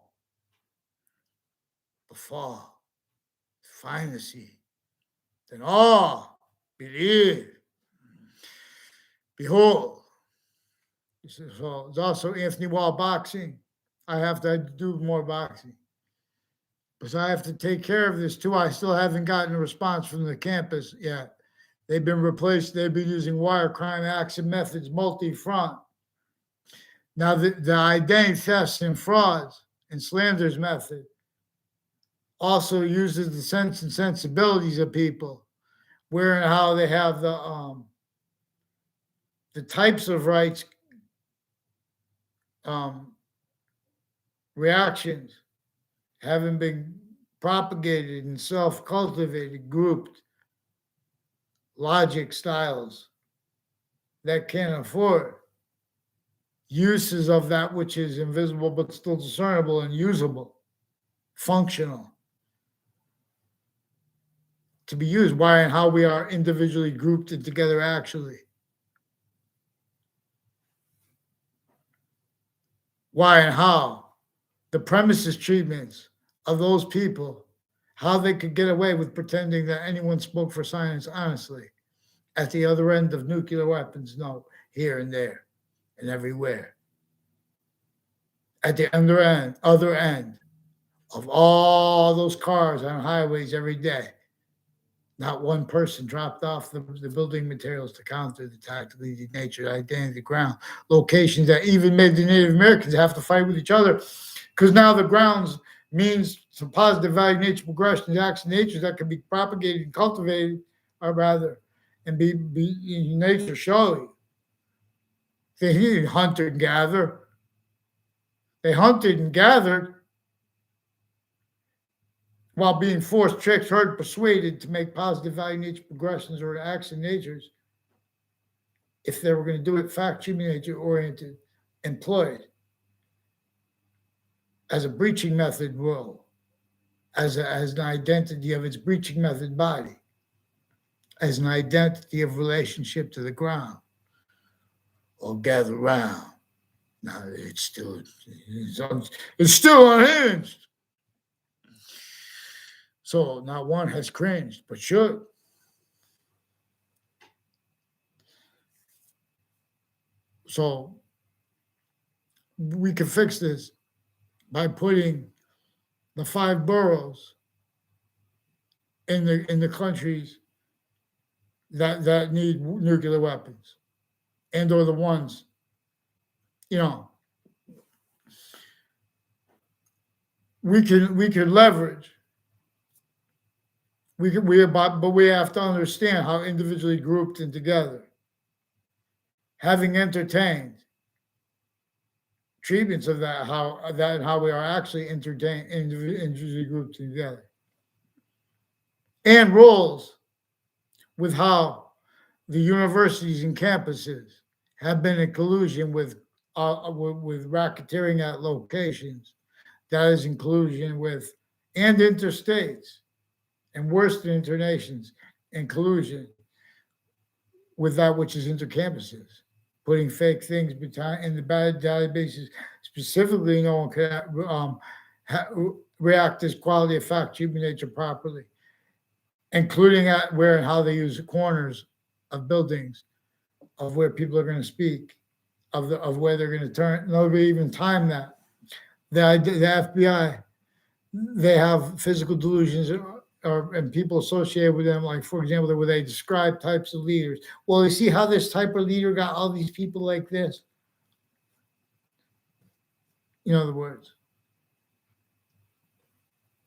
But fall, finally, then all believe. Behold, so it's also Anthony Wall boxing. I have to do more boxing. Because I have to take care of this too. I still haven't gotten a response from the campus yet. They've been replaced. They've been using wire crime action methods, multi-front. Now, the identity thefts and frauds and slanders method also uses the sense and sensibilities of people, where and how they have the types of rights reactions having been propagated and self-cultivated, grouped logic styles that can't afford uses of that which is invisible but still discernible and usable, functional, to be used. Why and how we are individually grouped and together actually. Why and how the premises treatments of those people, how they could get away with pretending that anyone spoke for science honestly at the other end of nuclear weapons. No, here and there and everywhere. At the other end of all those cars on highways every day Not one person dropped off the building materials to counter the tactically denatured identity of the ground. Locations that even made the Native Americans have to fight with each other because now the grounds means some positive value nature progression, acts of nature that can be propagated and cultivated, or rather, and be in nature surely. They didn't hunt and gather. They hunted and gathered while being forced, tricked, hurt, persuaded to make positive value nature progressions or acts in natures. If they were going to do it fact, human nature oriented, employed as a breaching method role, as an identity of its breaching method body, as an identity of relationship to the ground, or gather round. Now it's still unhinged. So not one has cringed, but should. So we can fix this by putting the 5 boroughs in the countries that need nuclear weapons, and or the ones, we can leverage. But we have to understand how individually grouped and together, having entertained treatments of that, how we are actually entertained individually grouped together, and roles with how the universities and campuses have been in collusion with racketeering at locations. That is in collusion with and interstates, and worse than internations, in collusion with that which is intercampuses, putting fake things in the bad databases. Specifically, no one can react as quality of fact, human nature properly, including at where and how they use the corners of buildings, of where people are going to speak, of where they're going to turn. Nobody even time that. The FBI, they have physical delusions and people associated with them, like, for example, where they describe types of leaders. Well, you see how this type of leader got all these people like this? In other words,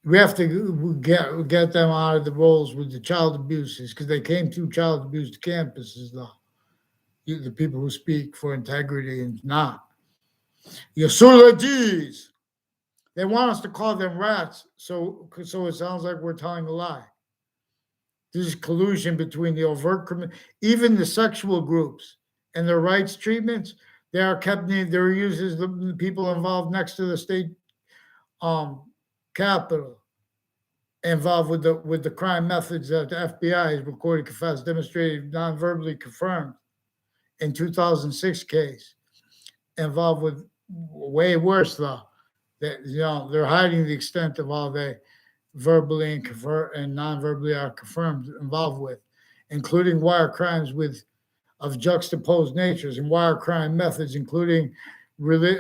we have to get them out of the roles with the child abuses, because they came through child abuse campuses, though. The people who speak for integrity and not. Yasuladis. They want us to call them rats, so it sounds like we're telling a lie. This is collusion between the overt criminal, even the sexual groups and their rights treatments. They are kept. They're used as the people involved next to the state capitol, involved with the crime methods that the FBI has recorded, confessed, demonstrated, non-verbally confirmed in 2006 case, involved with way worse though. That they're hiding the extent of all they verbally and non-verbally are confirmed involved with, including wire crimes of juxtaposed natures and wire crime methods, including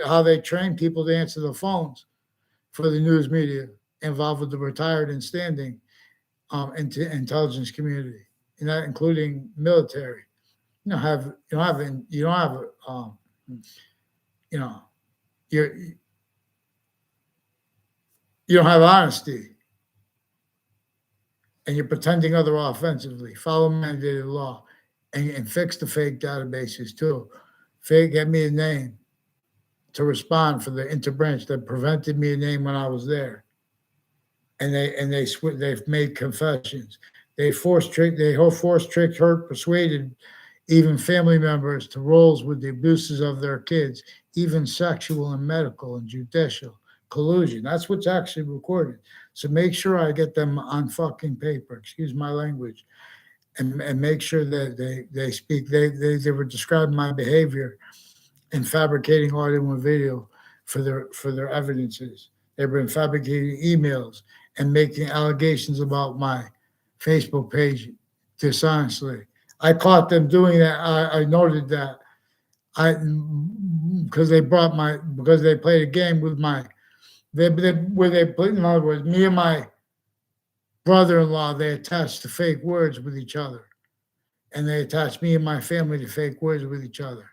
how they train people to answer the phones for the news media, involved with the retired and standing intelligence community, and that including military. You don't have you don't have honesty, and you're pretending other offensively. Follow mandated law, and fix the fake databases too. Get me a name to respond for the interbranch that prevented me a name when I was there. And they've made confessions. They tricked, hurt, persuaded even family members to roles with the abuses of their kids, even sexual and medical and judicial collusion. That's what's actually recorded. So make sure I get them on fucking paper, excuse my language, and make sure that they speak. They were describing my behavior in fabricating audio and video for their evidences. They've been fabricating emails and making allegations about my Facebook page dishonestly. I caught them doing that. I noted that because they played a game with where they played, in other words, me and my brother-in-law, they attach to fake words with each other. And they attach me and my family to fake words with each other.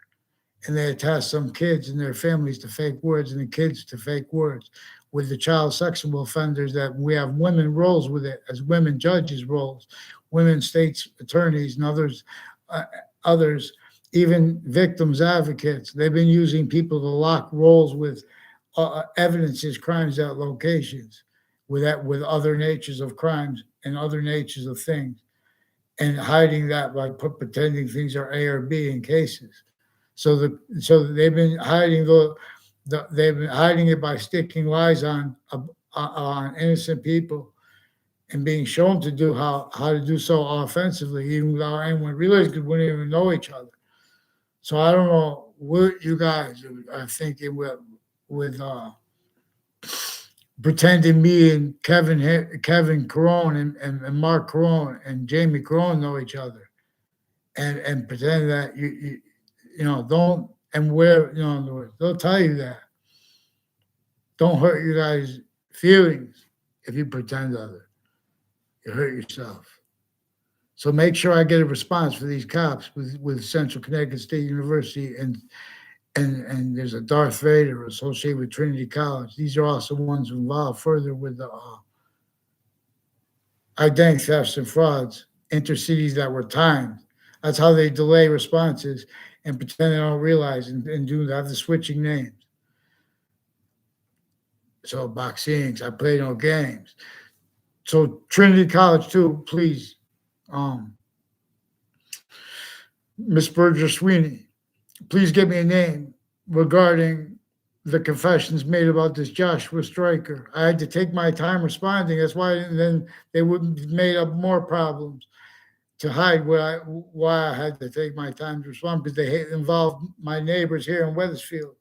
And they attach some kids and their families to fake words and the kids to fake words. With the child sexual offenders, that we have women roles with it as women judges roles, women states attorneys and others, even victims advocates. They've been using people to lock roles with evidences, crimes at locations, with other natures of crimes and other natures of things, and hiding that by pretending things are A or B in cases. So they've been hiding they've been hiding it by sticking lies on innocent people and being shown to do how to do so offensively, even without anyone realizing, because we wouldn't even know each other. So I don't know what you guys are thinking with pretending me and Kevin Carone and Mark Carone and Jamie Carone know each other, and pretend that you know, don't, and where, you know, in other words, they'll tell you that. Don't hurt you guys' feelings if you pretend other. You hurt yourself. So make sure I get a response for these cops with Central Connecticut State University and there's a Darth Vader associated with Trinity College. These are also ones involved further with the identity thefts and frauds, intercities that were timed. That's how they delay responses and pretend they don't realize and have the switching names. So boxings, I play no games. So Trinity College too, please, Miss Berger Sweeney, please give me a name regarding the confessions made about this Joshua Stryker. I had to take my time responding. That's why then they would have made up more problems to hide why I had to take my time to respond, because they involved my neighbors here in Wethersfield,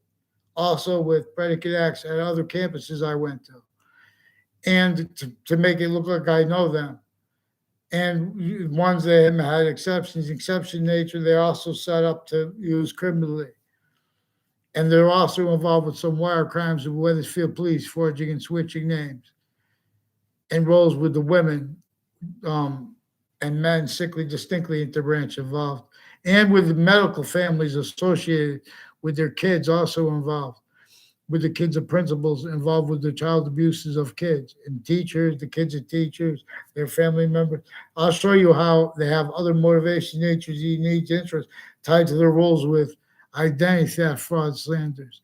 also with predicate acts at other campuses I went to, and to make it look like I know them. And ones that had exception nature, they're also set up to use criminally. And they're also involved with some wire crimes of Wethersfield police, forging and switching names, and roles with the women and men sickly, distinctly interbranch involved, and with the medical families associated with their kids also involved, with the kids of principals involved with the child abuses of kids and teachers, the kids of teachers, their family members. I'll show you how they have other motivation, natures, needs, interests tied to their roles with identity theft, fraud, slanders.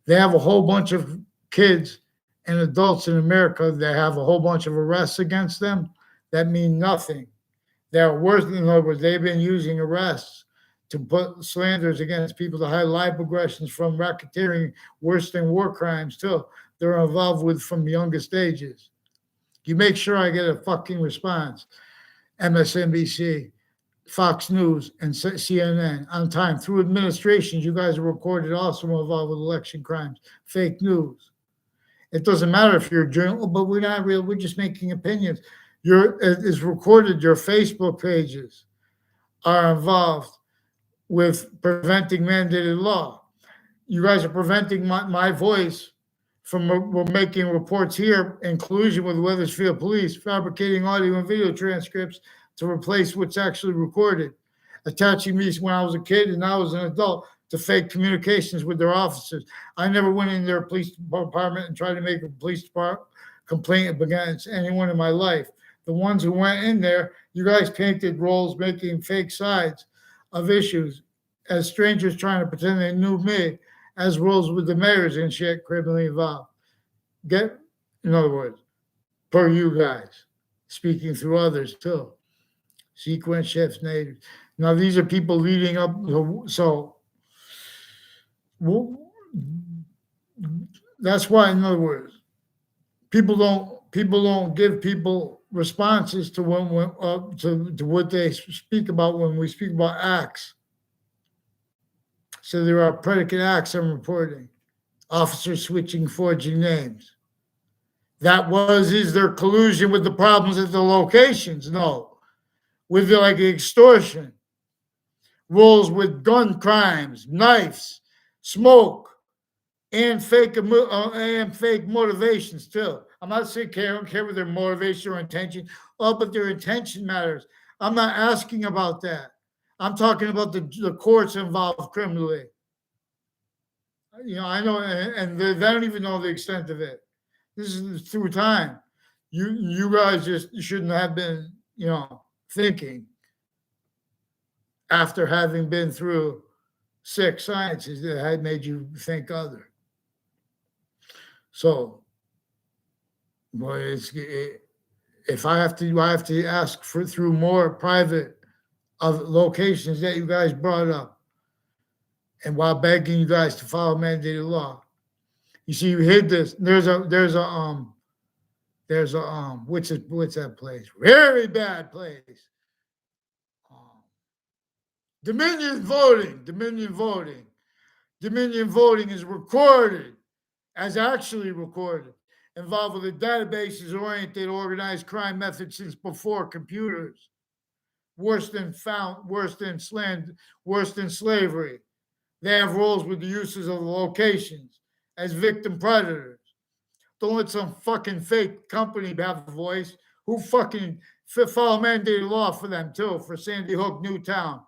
They have a whole bunch of kids and adults in America that have a whole bunch of arrests against them that mean nothing. They're worse. In other words, they've been using arrests to put slanders against people to hide live aggressions from racketeering, worse than war crimes too. They're involved with from the youngest ages. You make sure I get a fucking response. MSNBC, Fox News, and CNN on time. Through administrations, you guys are recorded also involved with election crimes, fake news. It doesn't matter if you're a journal, but we're not real. We're just making opinions. It's recorded. Your Facebook pages are involved with preventing mandated law. You guys are preventing my voice from making reports here in collusion with Wethersfield police, fabricating audio and video transcripts to replace what's actually recorded, attaching me when I was a kid and now as an adult to fake communications with their officers. I never went in their police department and tried to make a police department complaint against anyone in my life. The ones who went in there, you guys painted roles making fake sides of issues as strangers trying to pretend they knew me as roles with the mayors and shit criminally involved. In other words, per you guys, speaking through others too. Sequence shifts, natives. Now these are people leading up. So that's why, in other words, people don't give people responses to to what they speak about when we speak about acts. So there are predicate acts I'm reporting. Officers switching, forging names. Is there collusion with the problems at the locations? No. With like extortion, roles with gun crimes, knives, smoke, and fake motivations too. I'm not saying I don't care what their motivation or intention. Oh, but their intention matters. I'm not asking about that. I'm talking about the courts involved criminally. I know, and they don't even know the extent of it. This is through time. You guys just shouldn't have been, thinking after having been through sick sciences that had made you think other. So, boy, if I have to ask for through more private of locations that you guys brought up, and while begging you guys to follow mandated law. You see, you hid this. What's that place? Very bad place. Um, Dominion voting. Dominion voting is recorded, as actually recorded, involved with a databases-oriented organized crime method since before computers. Worse than slavery. They have roles with the uses of the locations as victim predators. Don't let some fucking fake company have a voice. Who fucking follow mandated law for them too, for Sandy Hook, Newtown.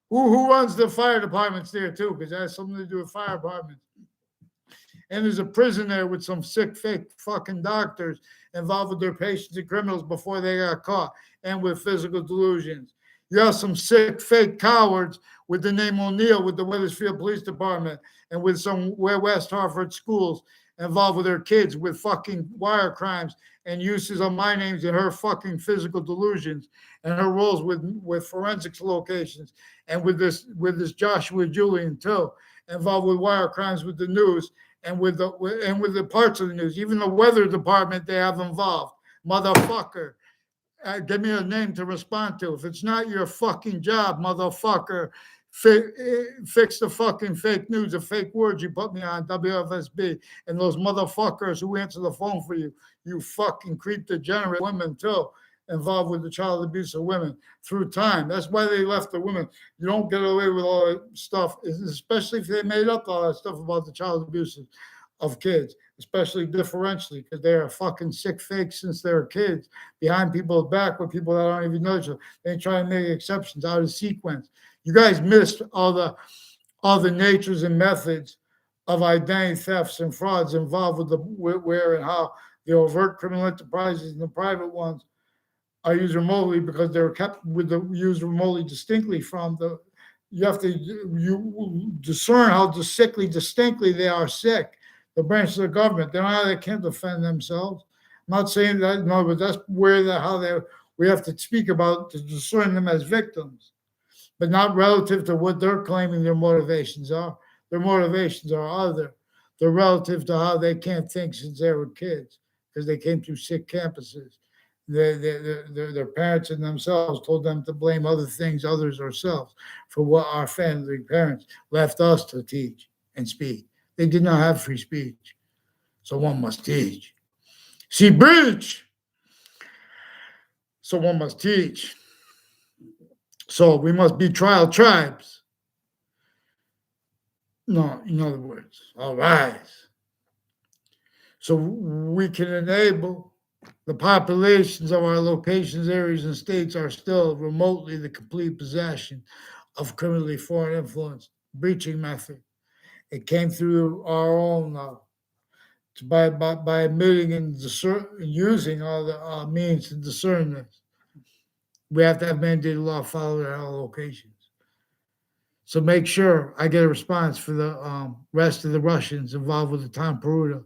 Who runs the fire departments there too? Because that has something to do with fire departments. And there's a prison there with some sick fake fucking doctors involved with their patients and criminals before they got caught, and with physical delusions. You have some sick fake cowards with the name O'Neill with the Wethersfield Police Department and with some West Hartford schools involved with their kids with fucking wire crimes and uses of my names and her fucking physical delusions and her roles with forensics locations and with this Joshua Julian too, involved with wire crimes with the news and with the parts of the news, even the weather department they have involved. Motherfucker. Give me a name to respond to. If it's not your fucking job, motherfucker, fix the fucking fake news, the fake words you put me on WFSB, and those motherfuckers who answer the phone for you, you fucking creep degenerate women too, involved with the child abuse of women through time. That's why they left the women. You don't get away with all that stuff, especially if they made up all that stuff about the child abuse of kids, especially differentially, because they are fucking sick fakes since they were kids, behind people's back with people that don't even know each other. They try and make exceptions out of sequence. You guys missed all the natures and methods of identity thefts and frauds involved with where and how the overt criminal enterprises and the private ones are used remotely, because they're kept used remotely distinctly from the. You have to discern how sickly distinctly they are sick. The branches of government, they don't know how they can't defend themselves. I'm not saying that, no, but that's we have to speak about to discern them as victims, but not relative to what they're claiming their motivations are. Their motivations are other. They're relative to how they can't think since they were kids, because they came through sick campuses. Their parents and themselves told them to blame other things, others, ourselves, for what our family parents left us to teach and speak. They did not have free speech. So one must teach. See, breach. So one must teach. So we must be trial tribes. No, in other words, all rise. So we can enable the populations of our locations, areas, and states are still remotely the complete possession of criminally foreign influence breaching method. It came through our own by admitting and using all the means to discern this. We have to have mandated law followed at all locations. So make sure I get a response for the rest of the Russians involved with the Tom Peruta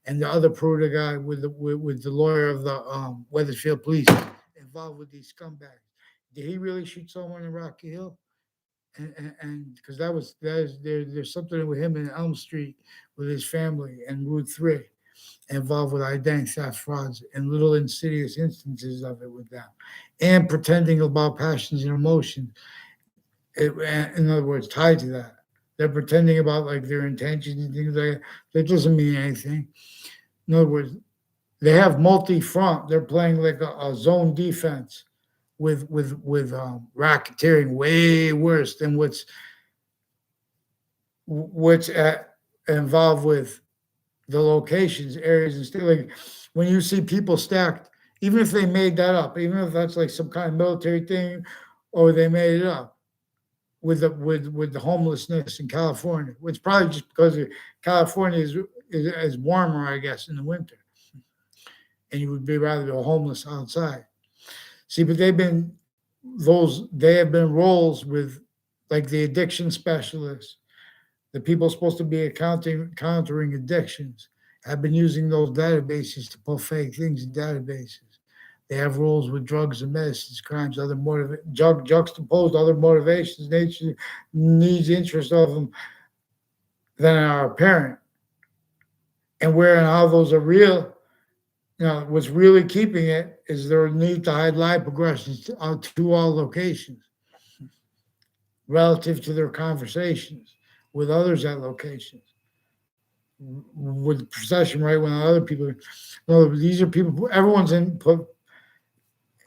and the other Peruta guy with the lawyer of the Wethersfield police involved with these scumbags. Did he really shoot someone in Rocky Hill? And because there's something with him in Elm Street with his family and Route 3 involved with identity theft frauds and little insidious instances of it with them, and pretending about passions and emotions. In other words, tied to that, they're pretending about like their intentions and things like that. That doesn't mean anything. In other words, they have multi-front. They're playing like a zone defense with racketeering way worse than what's involved with the locations, areas, and state. Like when you see people stacked, even if they made that up, even if that's like some kind of military thing, or they made it up with the homelessness in California, which probably just because California is warmer, I guess, in the winter, and you would be rather go homeless outside. See, but they have been roles with like the addiction specialists, the people supposed to be countering addictions, have been using those databases to put fake things in databases. They have roles with drugs and medicines, crimes, other juxtaposed other motivations, nature, needs, interests of them than are apparent. And where and how those are real, what's really keeping it is their need to hide lie progressions to all locations relative to their conversations with others at locations. With procession, right? When other people, no, these are people, everyone's input,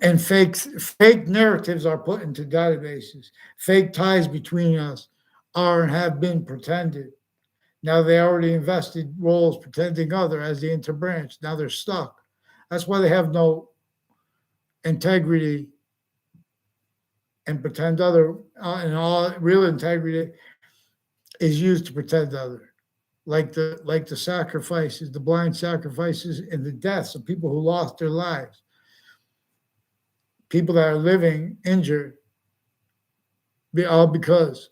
and fake narratives are put into databases. Fake ties between us are and have been pretended. Now they already invested roles pretending other as the interbranch. Now they're stuck. That's why they have no integrity and pretend other, and all real integrity is used to pretend other. Like the sacrifices, the blind sacrifices, and the deaths of people who lost their lives, people that are living injured, all because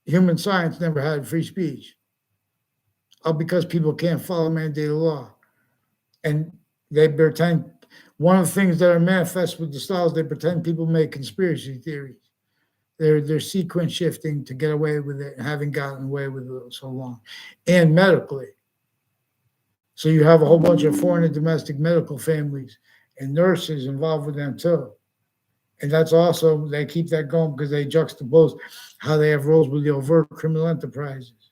human science never had free speech, all because people can't follow mandated law, and they pretend. One of the things that are manifest with the styles, they pretend people make conspiracy theories. They're sequence shifting to get away with it, and having gotten away with it so long, and medically. So you have a whole bunch of foreign and domestic medical families and nurses involved with them too. And that's also, they keep that going because they juxtapose how they have roles with the overt criminal enterprises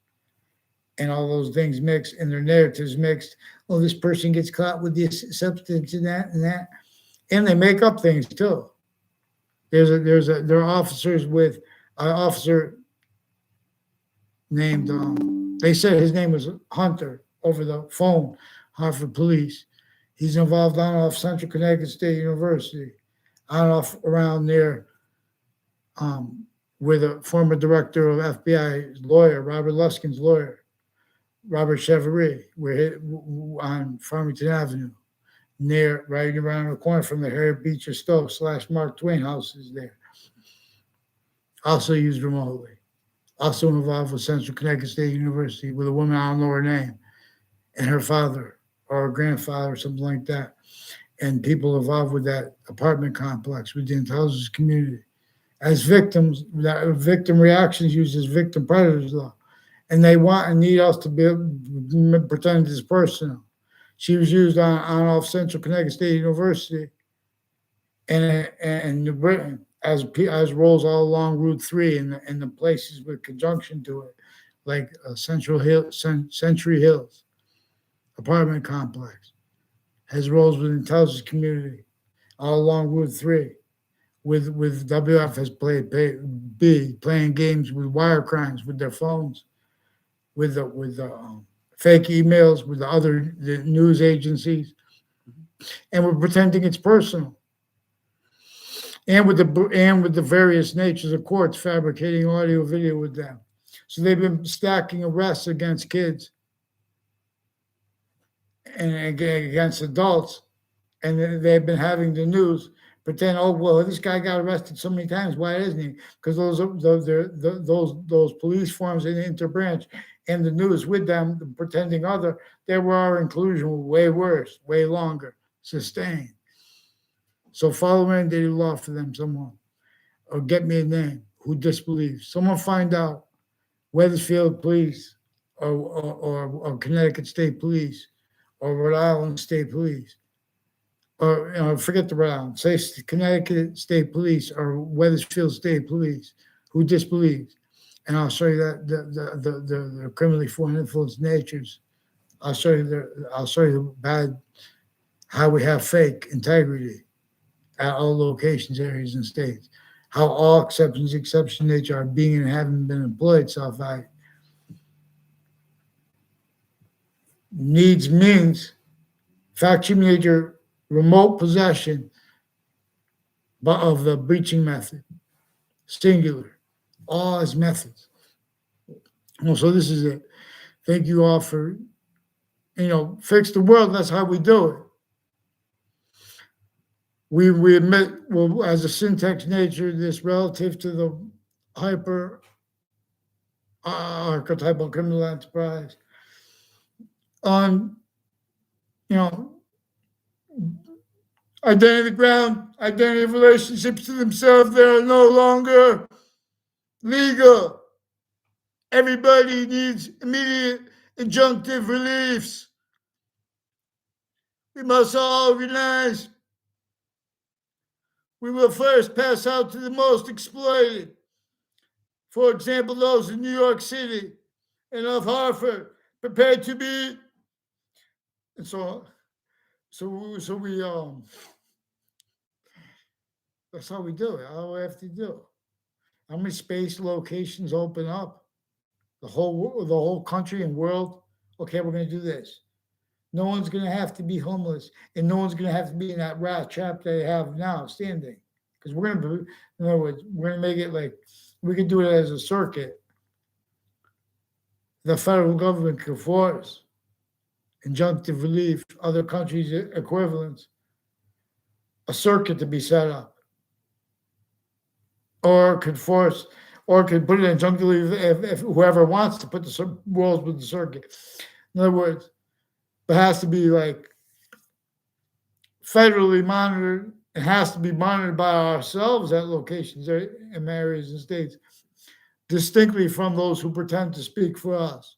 and all those things mixed, and their narratives mixed. Oh, this person gets caught with this substance and that and that. And they make up things too. There are officers with an officer named, they said his name was Hunter over the phone, Hartford Police. He's involved on and off Central Connecticut State University, on and off around there, with a former director of FBI lawyer, Robert Luskin's lawyer, Robert Chevrolet. We're on Farmington Avenue, right around the corner from the Harriet Beecher Stowe / Mark Twain houses there. Also used remotely. Also involved with Central Connecticut State University with a woman, I don't know her name, and her father or her grandfather or something like that. And people involved with that apartment complex, with the intelligence community. As victims, that victim reactions uses victim predators law. And they want and need us to pretend it's personal. She was used on off Central Connecticut State University and New Britain as roles all along Route 3 and the places with conjunction to it, like Century Hills apartment complex, has roles with intelligence community all along Route 3. With WFS playing games with wire crimes with their phones, with the fake emails with the news agencies, and we're pretending it's personal. And with the various natures of courts, fabricating audio, video with them. So they've been stacking arrests against kids and against adults, and they've been having the news pretend, oh well, this guy got arrested so many times. Why isn't he? Because those police forms in the interbranch and the news with them pretending other, they were our inclusion way worse, way longer, sustained. So follow mandated law for them, someone, or get me a name who disbelieves. Someone find out Wethersfield Police or Connecticut State Police or Rhode Island State Police, or forget the Rhode Island, say Connecticut State Police or Wethersfield State Police, who disbelieves. And I'll show you that the criminally foreign influence natures. I'll show you the bad, how we have fake integrity at all locations, areas, and states. How all exception nature are being and having been employed self-value. Needs means facsimulator remote possession but of the breaching method. Singular. All as methods. Well, so this is it. Thank you all for, fix the world. That's how we do it. We admit, well, as a syntax nature, this relative to the hyper archetypal criminal enterprise on, you know, identity ground, identity relationships to themselves that are no longer legal. Everybody needs immediate injunctive reliefs. We must all organize. We will first pass out to the most exploited. For example, those in New York City and of Hartford, prepared to be, and so we that's how we do it. All we have to do. How many space locations open up? The whole country and world. Okay, we're going to do this. No one's going to have to be homeless, and no one's going to have to be in that rat trap they have now standing. Because we're going to, in other words, we're going to make it like we can do it as a circuit. The federal government can force injunctive relief, other countries' equivalents, a circuit to be set up, or could force, or could put it injunctive relief if whoever wants to put the rules with the circuit. In other words, it has to be like federally monitored. It has to be monitored by ourselves at locations in areas and states, distinctly from those who pretend to speak for us.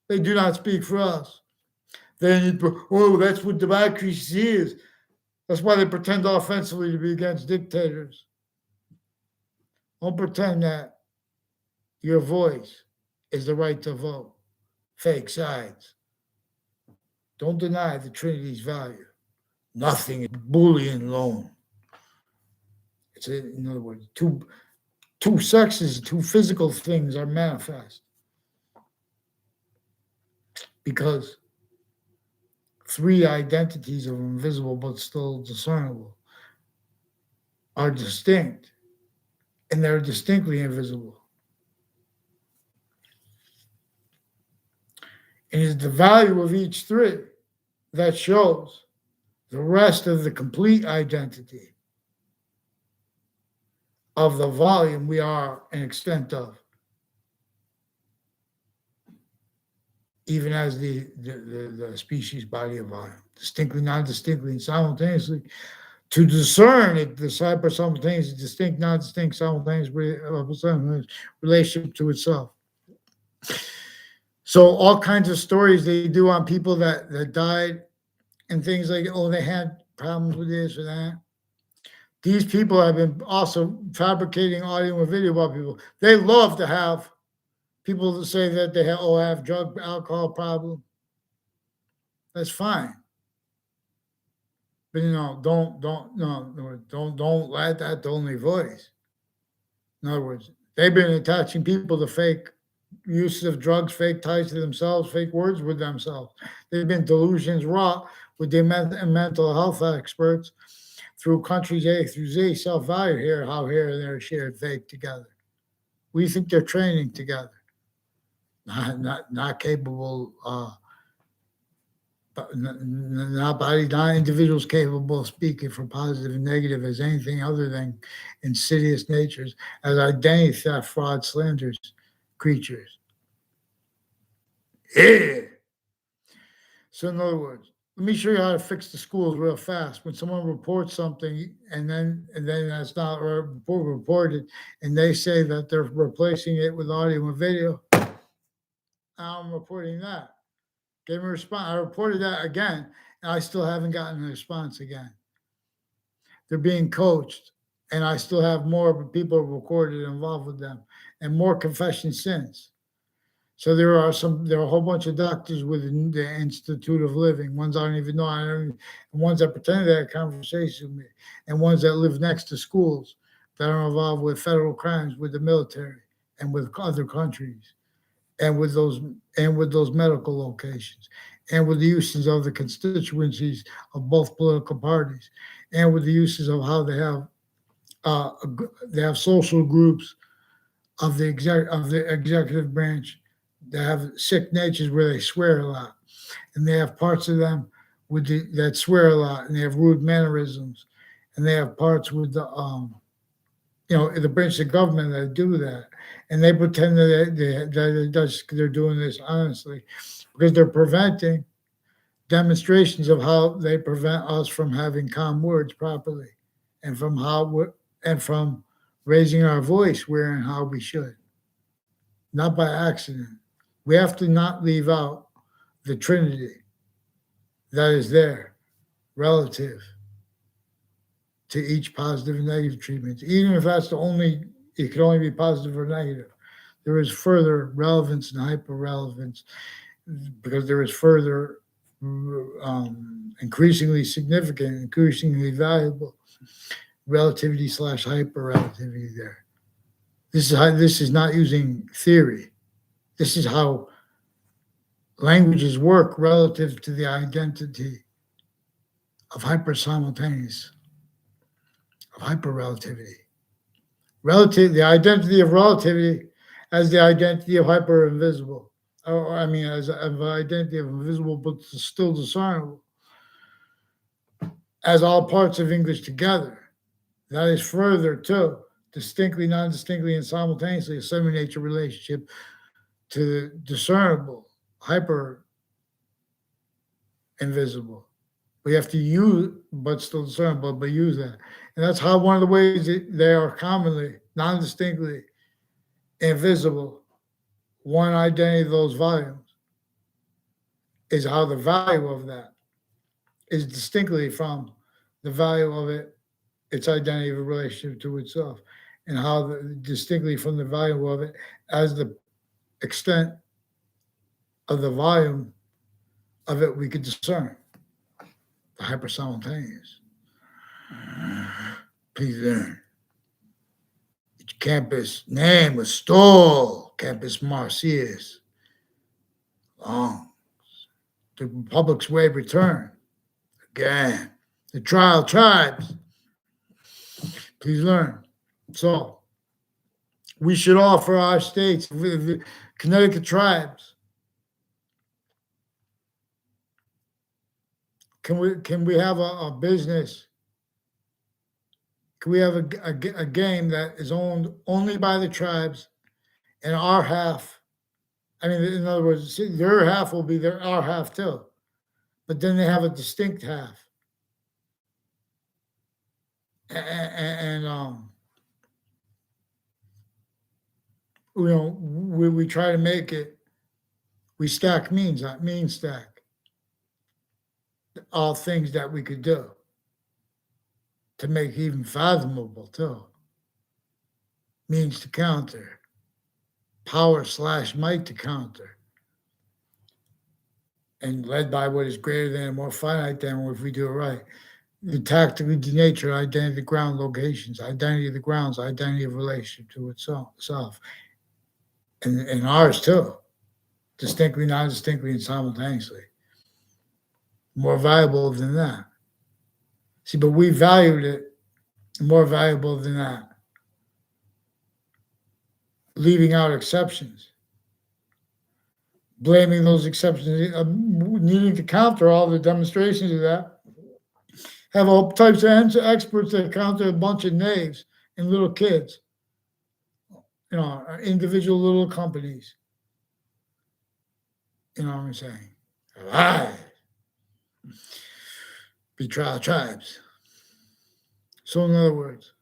They do not speak for us. They need, that's what democracy is. That's why they pretend offensively to be against dictators. Don't pretend that your voice is the right to vote. Fake sides. Don't deny the Trinity's value. Nothing is Boolean loan. It's in other words, two sexes, two physical things are manifest. Because three identities of invisible but still discernible are distinct, and they're distinctly invisible. And it's the value of each three that shows the rest of the complete identity of the volume we are an extent of, even as the species body of volume, distinctly, non-distinctly, and simultaneously. To discern it, this hyper-simultaneous, distinct, non-distinct, simultaneous relationship to itself. So all kinds of stories they do on people that died and things like, they had problems with this or that. These people have been also fabricating audio and video about people. They love to have people that say that they have drug, alcohol problem. That's fine. But don't let that the only voice. In other words, they've been attaching people to fake uses of drugs, fake ties to themselves, fake words with themselves. They've been delusions wrought with the mental health experts through countries A through Z, self-value here, how here and there shared fake together. We think they're training together. Not capable, not individuals capable of speaking for positive and negative as anything other than insidious natures, as identity theft, fraud, slanders, creatures. Yeah. So in other words, let me show you how to fix the schools real fast. When someone reports something and then that's not reported, and they say that they're replacing it with audio and video, I'm reporting that. Gave me a response. I reported that again, and I still haven't gotten a response again. They're being coached, and I still have more people recorded involved with them, and more confessions since. So there are a whole bunch of doctors within the Institute of Living. Ones I don't even know, and ones that pretend to have conversations with me, and ones that live next to schools that are involved with federal crimes, with the military, and with other countries. and with those medical locations, and with the uses of the constituencies of both political parties, and with the uses of how they have social groups of the executive branch that have sick natures where they swear a lot, and they have parts of them that swear a lot, and they have rude mannerisms, and they have parts with the branch of government that do that, and they pretend they're doing this honestly, because they're preventing demonstrations of how they prevent us from having calm words properly, and from raising our voice where and how we should, not by accident. We have to not leave out the Trinity that is there relative to each positive and negative treatment, even if that's it can only be positive or negative. There is further relevance and hyper-relevance, because there is further increasingly significant, increasingly valuable relativity / hyper-relativity there. This is not using theory. This is how languages work relative to the identity of hyper-simultaneous, of hyper-relativity. The identity of relativity as the identity of hyper-invisible, as an identity of invisible but still discernible, as all parts of English together. That is further to distinctly, non-distinctly, and simultaneously a semi-nature relationship to the discernible, hyper-invisible. We have to use, but still discernible, but use that. And that's how one of the ways that they are commonly, non-distinctly invisible, one identity of those volumes, is how the value of that is distinctly from the value of its identity of a relationship to itself, and how distinctly from the value of it as the extent of the volume of it we could discern, the hyper-simultaneous. Please learn. Each campus name was stole. Campus Marcius. Long. The Republic's way return. Again. The trial tribes. Please learn. So, we should offer our states, the Connecticut tribes. Can we have a business? Can we have a game that is owned only by the tribes, and our half? In other words, their half will be our half too, but then they have a distinct half, and we try to make it. We stack means stack all things that we could do to make even fathomable too. Means to counter, power / might to counter, and led by what is greater than and more finite than if we do it right. The tactically denatured identity of the ground locations, identity of the grounds, identity of relationship to itself. And ours too, distinctly, non-distinctly, and simultaneously. More valuable than that. See, but we valued it more valuable than that, leaving out exceptions, blaming those exceptions, needing to counter all the demonstrations of that. Have all types of experts that counter a bunch of knaves and little kids, individual little companies. You know what I'm saying? Alive. Be trial tribes. So in other words,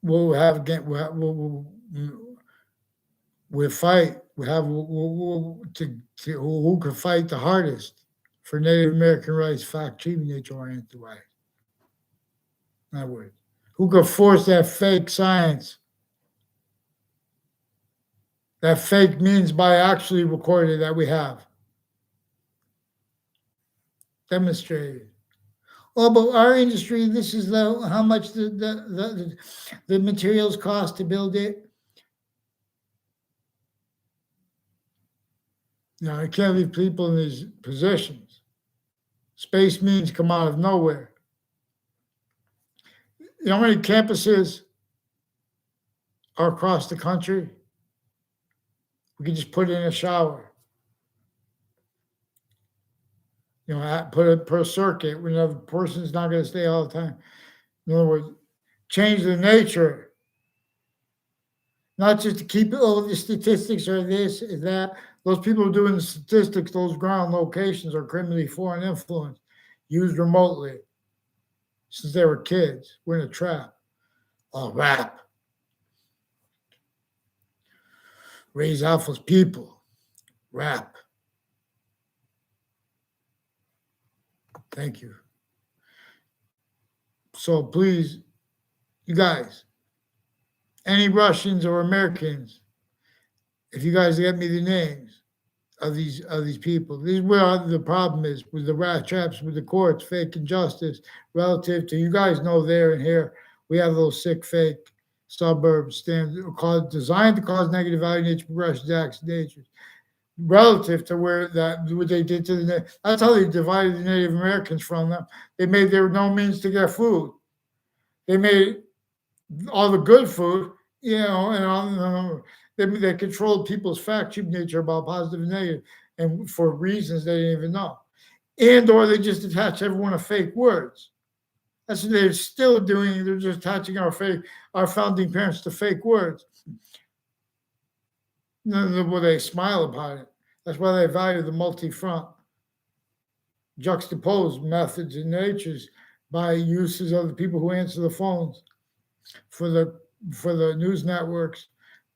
we'll fight. Who can fight the hardest for Native American rights, fact, treatment, nature-oriented way. In other words, who can force that fake science, that fake means by actually recorded that we have demonstrated. Oh, but our industry, this is how much the materials cost to build it. I can't leave people in these positions. Space means come out of nowhere. You know how many campuses are across the country? We can just put it in a shower. Put it per circuit. The person's not going to stay all the time. In other words, change the nature, not just to keep all the statistics or this or that. Those people doing the statistics, those ground locations are criminally foreign influence used remotely since they were kids. We're in a trap. Oh, rap. Raise alpha's people. Rap. Thank you. So please, you guys, any Russians or Americans, if you guys get me the names of these people, this is where the problem is with the rat traps, with the courts, fake injustice relative to, you guys know, there and here we have those sick fake suburbs designed to cause negative value, nature, progressions, acts, natures, relative to what they did to that's how they divided the Native Americans from them. They made there no means to get food. They made all the good food, and they controlled people's fact sheet nature about positive and negative, and for reasons they didn't even know, and or they just attach everyone to fake words. That's what they're still doing. They're just attaching our founding parents to fake words. Well, they smile about it. That's why they value the multi-front, juxtaposed methods and natures by uses of the people who answer the phones for the news networks,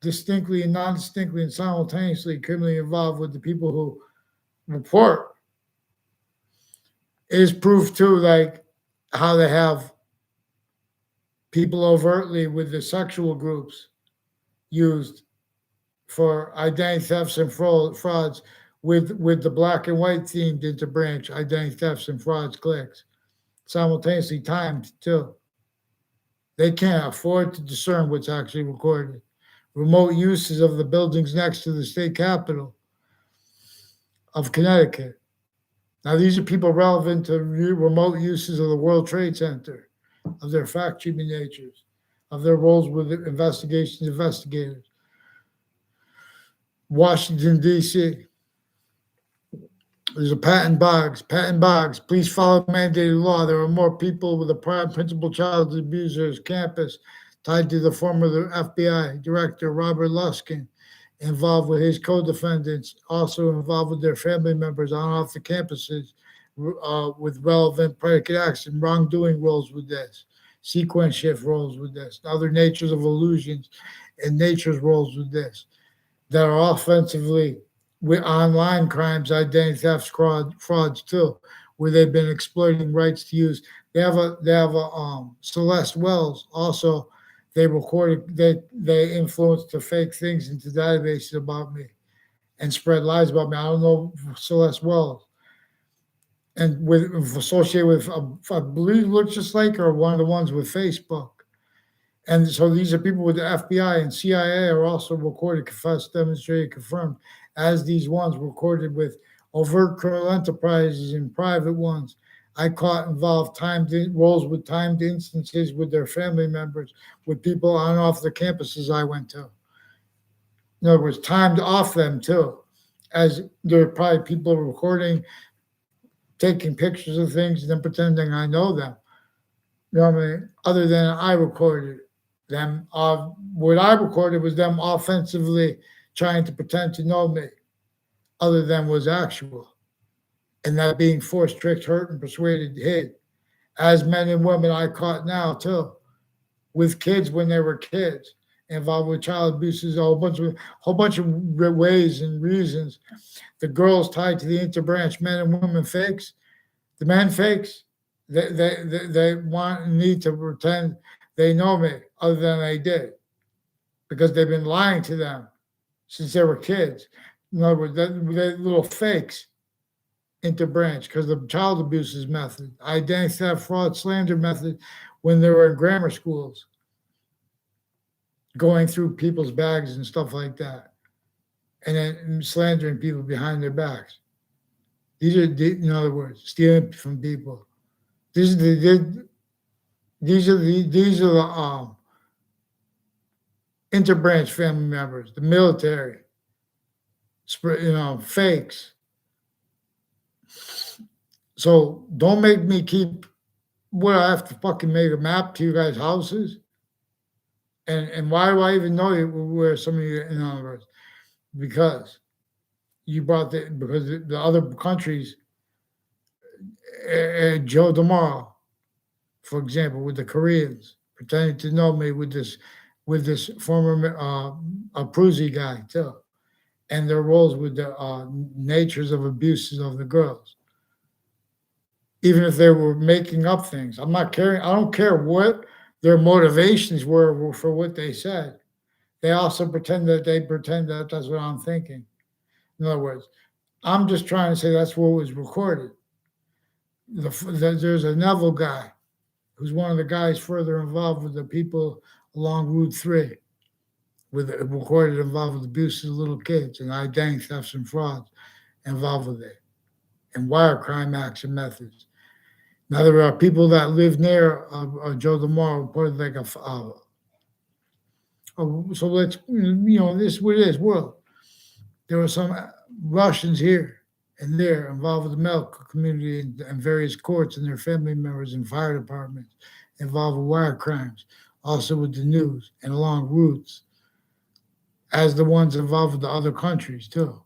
distinctly and non-distinctly and simultaneously criminally involved with the people who report. It is proof too, like how they have people overtly with the sexual groups used for identity thefts and frauds with the black and white themed interbranch identity thefts and frauds clicks, simultaneously timed too. They can't afford to discern what's actually recorded. Remote uses of the buildings next to the state capitol of Connecticut. Now, these are people relevant to remote uses of the World Trade Center, of their fact-sheeting natures, of their roles with investigators. Washington, D.C. There's a Patton Boggs. Patton Boggs, please follow mandated law. There are more people with a prime principal child abuser's campus tied to the former FBI director, Robert Luskin, involved with his co-defendants, also involved with their family members on off the campuses with relevant predicate acts and wrongdoing roles with this, sequence shift roles with this, other natures of illusions and nature's roles with this, that are offensively with online crimes, identity thefts, frauds too, where they've been exploiting rights to use. They have a Celeste Wells also. They recorded, they influenced the fake things into databases about me and spread lies about me. I don't know Celeste Wells. And associated with, I believe, looks just like her, one of the ones with Facebook. And so these are people with the FBI and CIA are also recorded, confessed, demonstrated, confirmed as these ones recorded with overt criminal enterprises and private ones. I caught involved timed roles with timed instances with their family members, with people on and off the campuses I went to. In other words, timed off them too, as there are probably people recording, taking pictures of things and then pretending I know them. You know what I mean? Other than I recorded them. What I recorded was them offensively trying to pretend to know me, other than was actual. And that being forced, tricked, hurt, and persuaded, hid. As men and women I caught now too, with kids when they were kids, involved with child abuses, a whole bunch of ways and reasons. The girls tied to the interbranch, men and women fakes. The men fakes, they want and need to pretend they know me, other than they did, because they've been lying to them since they were kids. In other words, they're little fakes interbranch because the child abuses method, identity theft, fraud, slander method when they were in grammar schools, going through people's bags and stuff like that. and then slandering people behind their backs. These are, in other words, stealing from people. These are the interbranch family members, the military, fakes. So don't make me keep what I have to fucking make a map to you guys' houses. And why do I even know where some of you, in other words, because you brought because the other countries, Joe Tomorrow, for example, with the Koreans, pretending to know me with this former Prusi guy too, and their roles with the natures of abuses of the girls. Even if they were making up things, I'm not caring. I don't care what their motivations were for what they said. They also pretend that that's what I'm thinking. In other words, I'm just trying to say that's what was recorded. There's a Neville guy who's one of the guys further involved with the people along Route 3, with recorded involved with abuse of little kids and identity thefts and frauds involved with it, and wire crime acts and methods. Now there are people that live near Joe Tomorrow reported like so let's this is what it is world. There were some Russians here and there involved with the medical community and various courts and their family members and fire departments involved with wire crimes, also with the news and along routes, as the ones involved with the other countries too.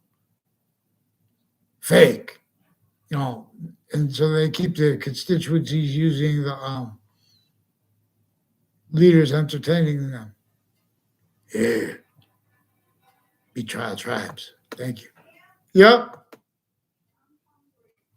Fake, and so they keep the constituencies using the leaders entertaining them. Yeah, be trial tribes. Thank you. Yep.